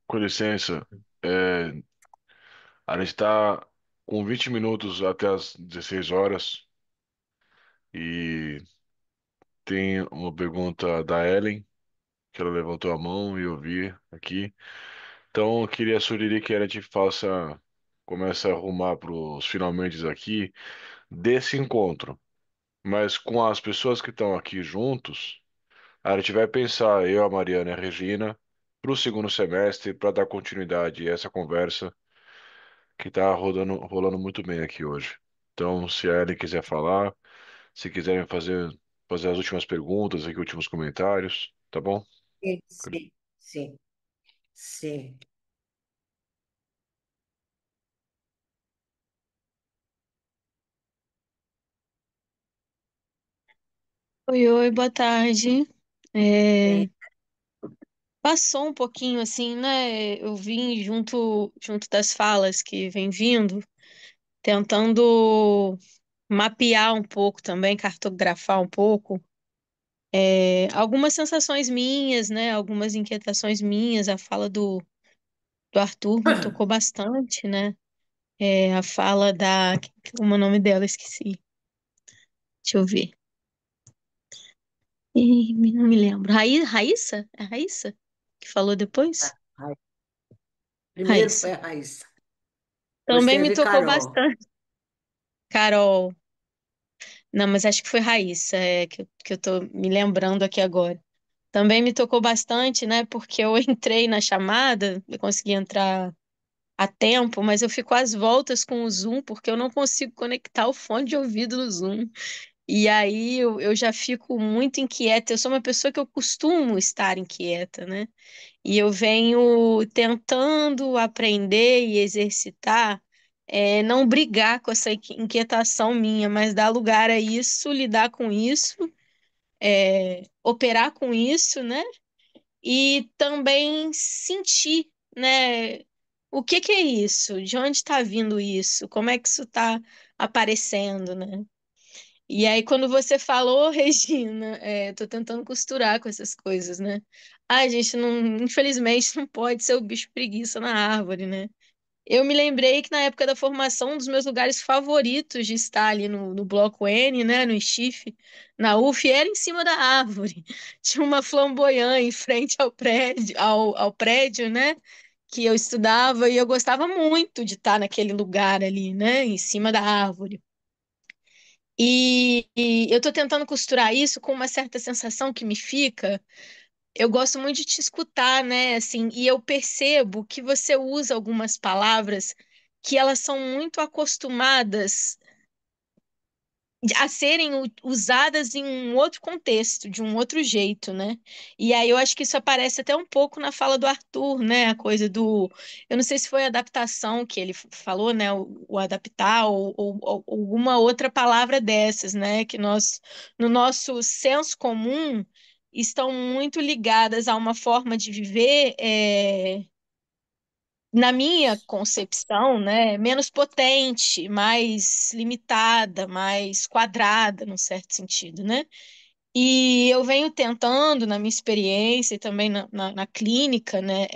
Com licença, a gente está com 20 minutos até as 16 horas. E tem uma pergunta da Ellen, que ela levantou a mão e eu vi aqui. Então, eu queria sugerir que a gente comece a arrumar para os finalmente aqui desse encontro. Mas com as pessoas que estão aqui juntos, a gente vai pensar, eu, a Mariana e a Regina, para o segundo semestre, para dar continuidade a essa conversa que está rolando muito bem aqui hoje. Então, se a Ellen quiser falar, se quiserem fazer as últimas perguntas, aqui, últimos comentários, tá bom? Sim, sim, sim, sim. Oi, oi, boa tarde. Sim. É, passou um pouquinho assim, né? Eu vim junto das falas que vem vindo, tentando mapear um pouco também, cartografar um pouco, algumas sensações minhas, né? Algumas inquietações minhas. A fala do Arthur me tocou bastante, né? A fala como é o nome dela? Esqueci. Deixa eu ver. Não me lembro. Raíssa? É Raíssa que falou depois? Ra- Primeiro Raíssa. foi a Raíssa, depois Também me teve tocou Carol. bastante. Carol. Não, mas acho que foi Raíssa, que eu tô me lembrando aqui agora. Também me tocou bastante, né? Porque eu entrei na chamada, eu consegui entrar a tempo, mas eu fico às voltas com o Zoom, porque eu não consigo conectar o fone de ouvido no Zoom. E aí eu já fico muito inquieta. Eu sou uma pessoa que eu costumo estar inquieta, né? E eu venho tentando aprender e exercitar, não brigar com essa inquietação minha, mas dar lugar a isso, lidar com isso, operar com isso, né? E também sentir, né? O que que é isso? De onde está vindo isso? Como é que isso está aparecendo, né? E aí, quando você falou, Regina, tô tentando costurar com essas coisas, né? Ai, gente, não, infelizmente não pode ser o bicho preguiça na árvore, né? Eu me lembrei que na época da formação, um dos meus lugares favoritos de estar ali no Bloco N, né, no Estife, na UF, era em cima da árvore. Tinha uma flamboyant em frente ao prédio, né, que eu estudava, e eu gostava muito de estar naquele lugar ali, né, em cima da árvore. E eu tô tentando costurar isso com uma certa sensação que me fica. Eu gosto muito de te escutar, né? Assim, e eu percebo que você usa algumas palavras que elas são muito acostumadas a serem usadas em um outro contexto, de um outro jeito, né? E aí eu acho que isso aparece até um pouco na fala do Arthur, né? A coisa do, eu não sei se foi adaptação que ele falou, né? O adaptar ou alguma outra palavra dessas, né? Que nós, no nosso senso comum, estão muito ligadas a uma forma de viver. Na minha concepção, né, menos potente, mais limitada, mais quadrada, num certo sentido, né? E eu venho tentando, na minha experiência e também na clínica, né,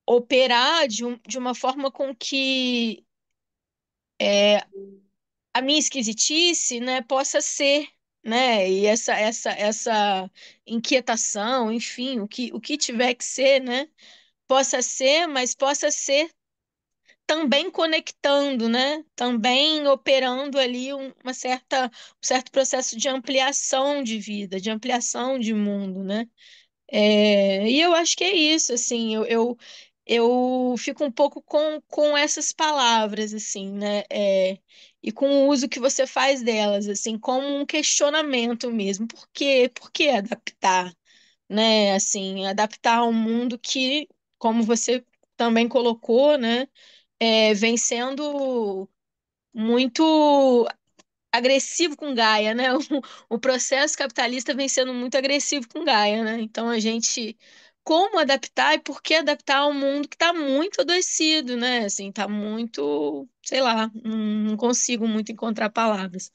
operar de uma forma com que a minha esquisitice, né, possa ser, né, e essa inquietação, enfim, o que tiver que ser, né, possa ser, mas possa ser também conectando, né? Também operando ali um certo processo de ampliação de vida, de ampliação de mundo, né? E eu acho que é isso, assim, eu fico um pouco com essas palavras, assim, né? E com o uso que você faz delas, assim, como um questionamento mesmo. Por que adaptar, né? Assim, adaptar a um mundo que, como você também colocou, né? Vem sendo muito agressivo com Gaia, né? O processo capitalista vem sendo muito agressivo com Gaia, né? Então a gente, como adaptar e por que adaptar a um mundo que está muito adoecido, né? Assim, tá muito, sei lá, não consigo muito encontrar palavras.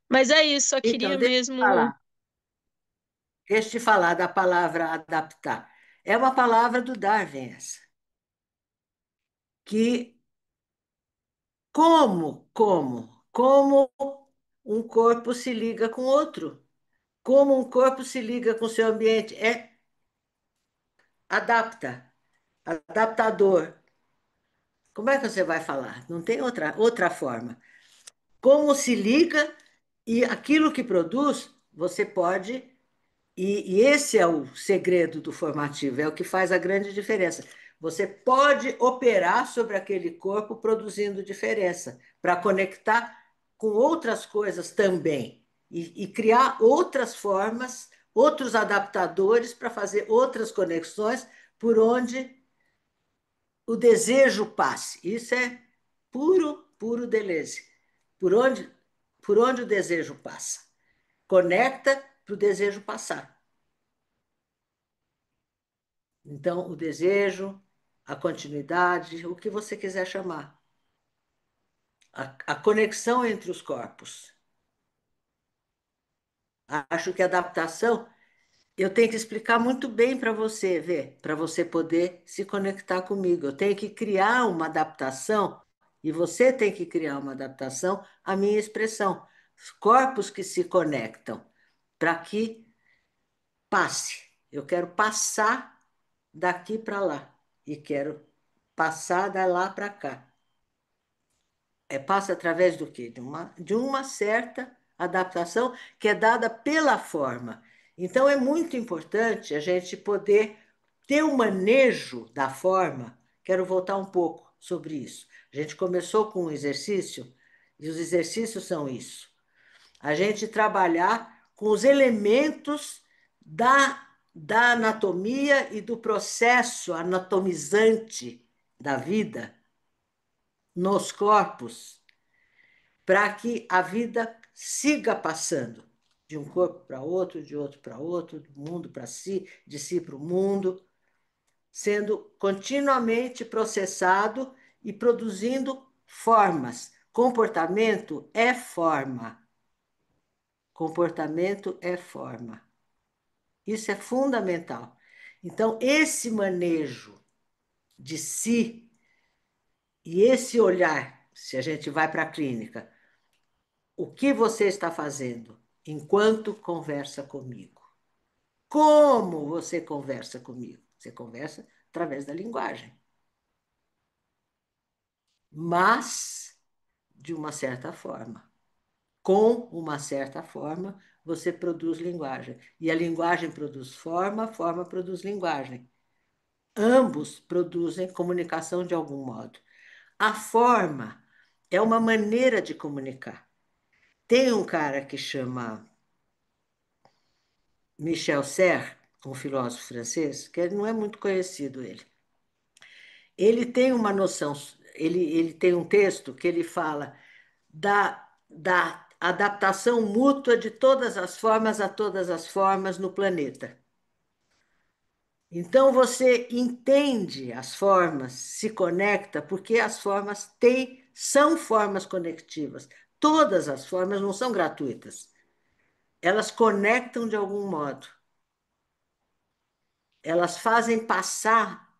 Mas é isso, só Então, queria mesmo. deixa eu te falar da palavra adaptar. É uma palavra do Darwin, essa, que como um corpo se liga com outro. Como um corpo se liga com o seu ambiente? É adapta, adaptador. Como é que você vai falar? Não tem outra forma. Como se liga e aquilo que produz, você pode. E esse é o segredo do formativo, é o que faz a grande diferença. Você pode operar sobre aquele corpo produzindo diferença, para conectar com outras coisas também, e criar outras formas, outros adaptadores para fazer outras conexões por onde o desejo passe. Isso é puro, puro Deleuze. Por onde o desejo passa. Conecta para o desejo passar. Então, o desejo, a continuidade, o que você quiser chamar. A conexão entre os corpos. Acho que a adaptação, eu tenho que explicar muito bem para você, ver, para você poder se conectar comigo. Eu tenho que criar uma adaptação, e você tem que criar uma adaptação à minha expressão. Os corpos que se conectam, para que passe. Eu quero passar daqui para lá, e quero passar da lá para cá. Passa através do quê? De uma certa adaptação que é dada pela forma. Então, é muito importante a gente poder ter o manejo da forma. Quero voltar um pouco sobre isso. A gente começou com um exercício, e os exercícios são isso. A gente trabalhar com os elementos da anatomia e do processo anatomizante da vida nos corpos, para que a vida siga passando de um corpo para outro, de outro para outro, do mundo para si, de si para o mundo, sendo continuamente processado e produzindo formas. Comportamento é forma. Comportamento é forma. Isso é fundamental. Então, esse manejo de si e esse olhar, se a gente vai para a clínica, o que você está fazendo enquanto conversa comigo? Como você conversa comigo? Você conversa através da linguagem. Mas, de uma certa forma. Com uma certa forma, você produz linguagem. E a linguagem produz forma, a forma produz linguagem. Ambos produzem comunicação de algum modo. A forma é uma maneira de comunicar. Tem um cara que chama Michel Serres, um filósofo francês, que não é muito conhecido ele. Ele tem uma noção, ele tem um texto que ele fala da adaptação mútua de todas as formas a todas as formas no planeta. Então você entende as formas, se conecta, porque as formas são formas conectivas. Todas as formas não são gratuitas. Elas conectam de algum modo. Elas fazem passar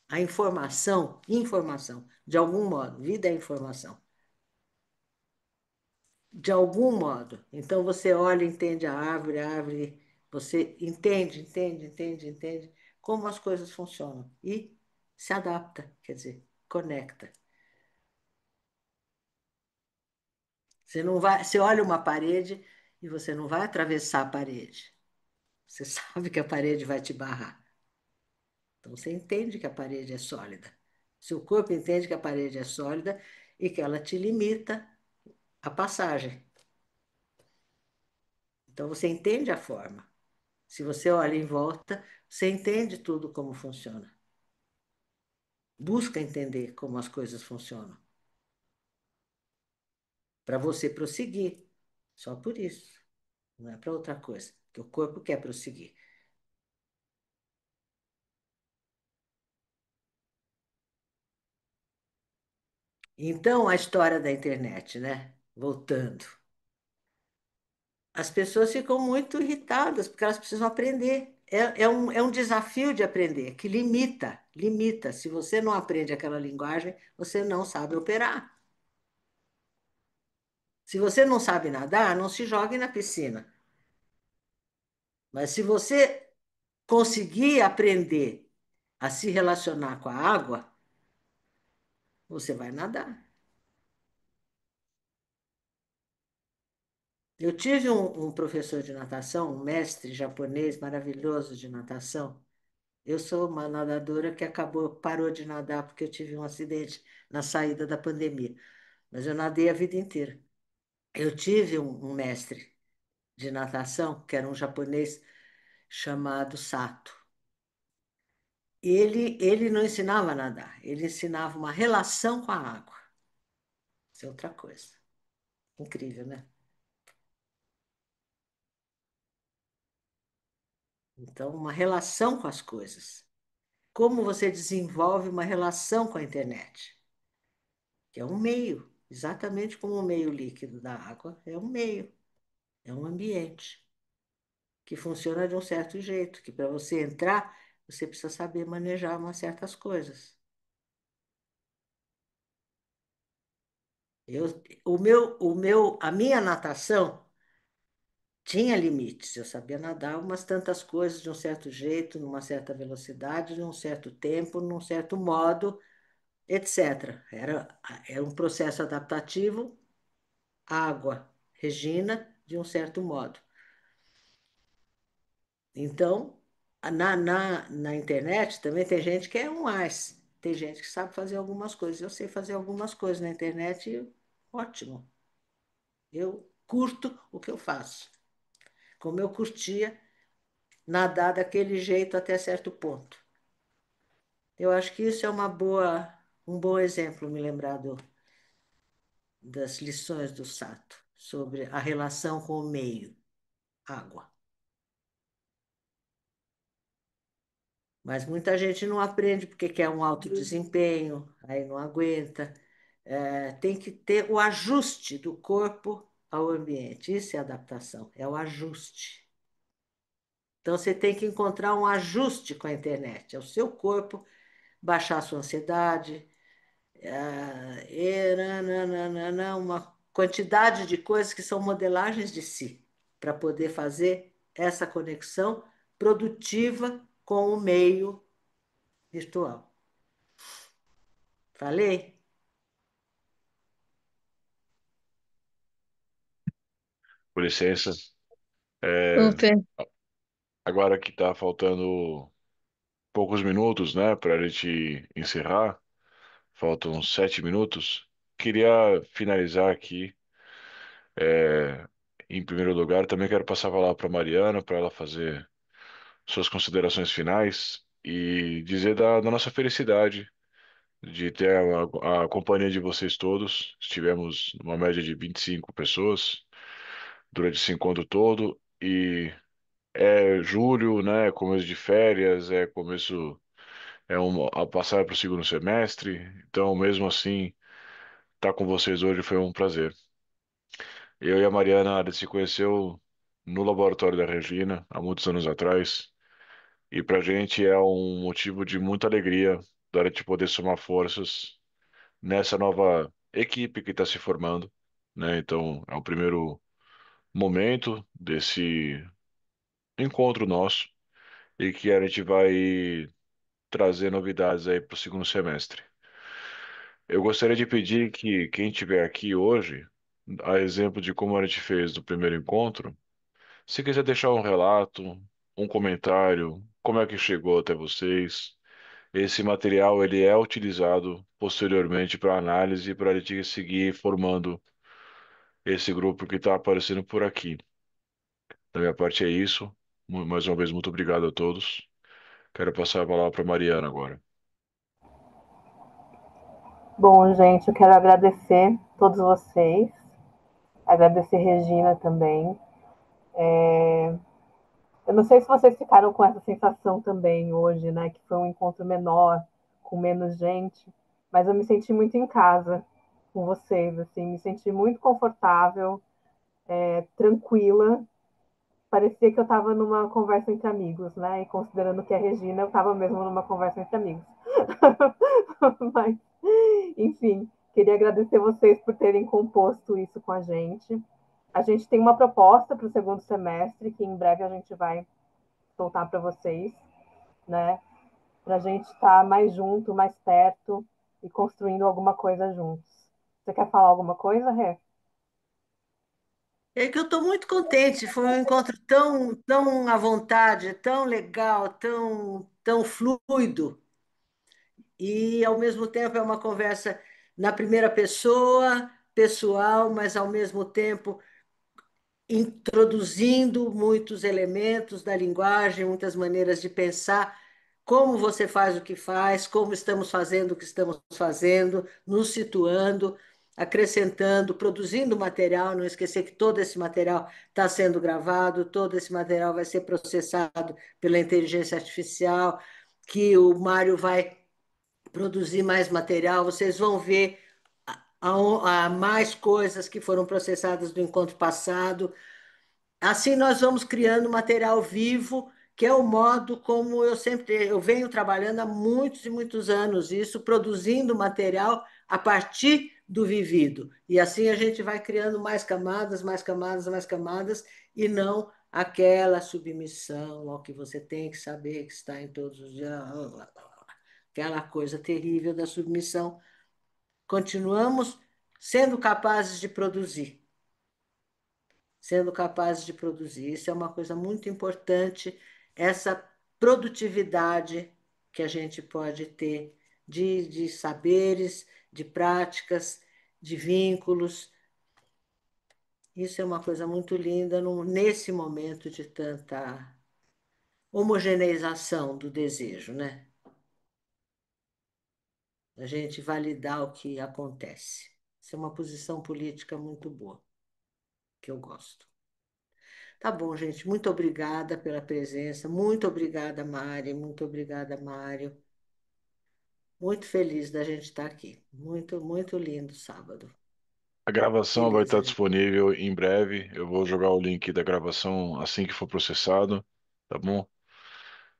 a informação, de algum modo. Vida é informação. De algum modo. Então você olha e entende a árvore, você entende como as coisas funcionam e se adapta, quer dizer, conecta. Você não vai, você olha uma parede e você não vai atravessar a parede. Você sabe que a parede vai te barrar. Então você entende que a parede é sólida. Seu corpo entende que a parede é sólida e que ela te limita a passagem. Então você entende a forma. Se você olha em volta, você entende tudo como funciona. Busca entender como as coisas funcionam. Para você prosseguir. Só por isso. Não é para outra coisa. Porque o corpo quer prosseguir. Então, a história da internet, né? Voltando. As pessoas ficam muito irritadas, porque elas precisam aprender. É um desafio de aprender, que limita, limita. Se você não aprende aquela linguagem, você não sabe operar. Se você não sabe nadar, não se jogue na piscina. Mas se você conseguir aprender a se relacionar com a água, você vai nadar. Eu tive um professor de natação, um mestre japonês maravilhoso de natação. Eu sou uma nadadora que parou de nadar porque eu tive um acidente na saída da pandemia. Mas eu nadei a vida inteira. Eu tive um mestre de natação, que era um japonês chamado Sato. Ele não ensinava a nadar, ele ensinava uma relação com a água. Isso é outra coisa. Incrível, né? Então, uma relação com as coisas. Como você desenvolve uma relação com a internet? Que é um meio, exatamente como o meio líquido da água, é um meio, é um ambiente que funciona de um certo jeito, que para você entrar, você precisa saber manejar umas certas coisas. A minha natação tinha limites. Eu sabia nadar umas tantas coisas de um certo jeito, numa certa velocidade, num certo tempo, num certo modo, etc. Era um processo adaptativo, água, Regina, de um certo modo. Então, na internet também tem gente que é um ás. Tem gente que sabe fazer algumas coisas. Eu sei fazer algumas coisas na internet, e ótimo. Eu curto o que eu faço. Como eu curtia nadar daquele jeito até certo ponto. Eu acho que isso é um bom exemplo, me lembrar das lições do Sato sobre a relação com o meio, água. Mas muita gente não aprende porque quer um alto desempenho, aí não aguenta. Tem que ter o ajuste do corpo ao ambiente. Isso é adaptação, é o ajuste. Então, você tem que encontrar um ajuste com a internet. É o seu corpo baixar a sua ansiedade, uma quantidade de coisas que são modelagens de si, para poder fazer essa conexão produtiva com o meio virtual. Falei? Com licença. É, Super. agora que está faltando poucos minutos, né, para a gente encerrar, faltam 7 minutos. Queria finalizar aqui. é, Em primeiro lugar, também quero passar a palavra para Mariana, para ela fazer suas considerações finais e dizer da nossa felicidade de ter a companhia de vocês todos. Estivemos numa média de 25 pessoas durante esse encontro todo e é julho, né? Começo de férias, a passar para o segundo semestre. Então, mesmo assim, estar com vocês hoje foi um prazer. Eu e a Mariana, a gente se conheceu no laboratório da Regina há muitos anos atrás. E para a gente é um motivo de muita alegria da gente poder somar forças nessa nova equipe que está se formando, né? Então, é o primeiro momento desse encontro nosso e que a gente vai trazer novidades aí para o segundo semestre. Eu gostaria de pedir que quem estiver aqui hoje, a exemplo de como a gente fez no primeiro encontro, se quiser deixar um relato, um comentário, como é que chegou até vocês. Esse material ele é utilizado posteriormente para análise para a gente seguir formando esse grupo que está aparecendo por aqui. Da minha parte é isso. Mais uma vez, muito obrigado a todos. Quero passar a palavra para Mariana agora. Bom, gente, eu quero agradecer a todos vocês, agradecer a Regina também. Eu não sei se vocês ficaram com essa sensação também hoje, né? Que foi um encontro menor, com menos gente, mas eu me senti muito em casa com vocês, assim, me senti muito confortável, tranquila. Parecia que eu estava numa conversa entre amigos, né? E considerando que é Regina, eu estava mesmo numa conversa entre amigos. Mas, enfim, Queria agradecer vocês por terem composto isso com a gente. A gente tem uma proposta para o segundo semestre, que em breve a gente vai soltar para vocês, né? Para a gente estar mais junto, mais perto e construindo alguma coisa juntos. Você quer falar alguma coisa, Rê? É que eu estou muito contente, foi um encontro tão à vontade, tão legal, tão fluido, e ao mesmo tempo é uma conversa na primeira pessoa, pessoal, mas ao mesmo tempo introduzindo muitos elementos da linguagem, muitas maneiras de pensar, como você faz o que faz, como estamos fazendo o que estamos fazendo, nos situando, acrescentando, produzindo material, não esquecer que todo esse material está sendo gravado, todo esse material vai ser processado pela inteligência artificial, que o Mário vai produzir mais material, vocês vão ver há mais coisas que foram processadas do encontro passado. Assim nós vamos criando material vivo, que é o modo como eu venho trabalhando há muitos e muitos anos, isso produzindo material a partir do vivido. E assim a gente vai criando mais camadas, mais camadas, mais camadas, e não aquela submissão ao que você tem que saber que está em todos os dias, aquela coisa terrível da submissão. Continuamos sendo capazes de produzir, sendo capazes de produzir. Isso é uma coisa muito importante, essa produtividade que a gente pode ter de saberes, de práticas, de vínculos. Isso é uma coisa muito linda nesse momento de tanta homogeneização do desejo, né? A gente validar o que acontece. Isso é uma posição política muito boa, que eu gosto. Tá bom, gente. Muito obrigada pela presença. Muito obrigada, Mari. Muito obrigada, Mário. Muito feliz da gente estar aqui. Muito, muito lindo sábado. A gravação vai estar Beleza. disponível em breve. Eu vou jogar o link da gravação assim que for processado, tá bom?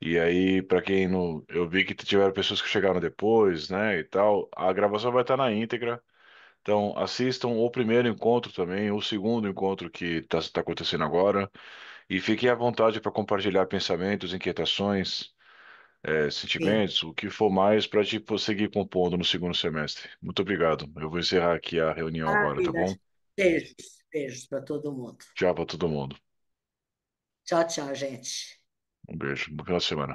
E aí, para quem não. Eu vi que tiveram pessoas que chegaram depois, né, e tal. A gravação vai estar na íntegra. Então, assistam o primeiro encontro também, o segundo encontro que está acontecendo agora. E fiquem à vontade para compartilhar pensamentos, inquietações, Sim. sentimentos, o que for mais para tipo, seguir compondo no segundo semestre. Muito obrigado. Eu vou encerrar aqui a reunião agora, tá Maravilha. bom? Beijos. Beijos para todo mundo. Tchau para todo mundo. Tchau, tchau, gente. Um beijo. Boa final de semana.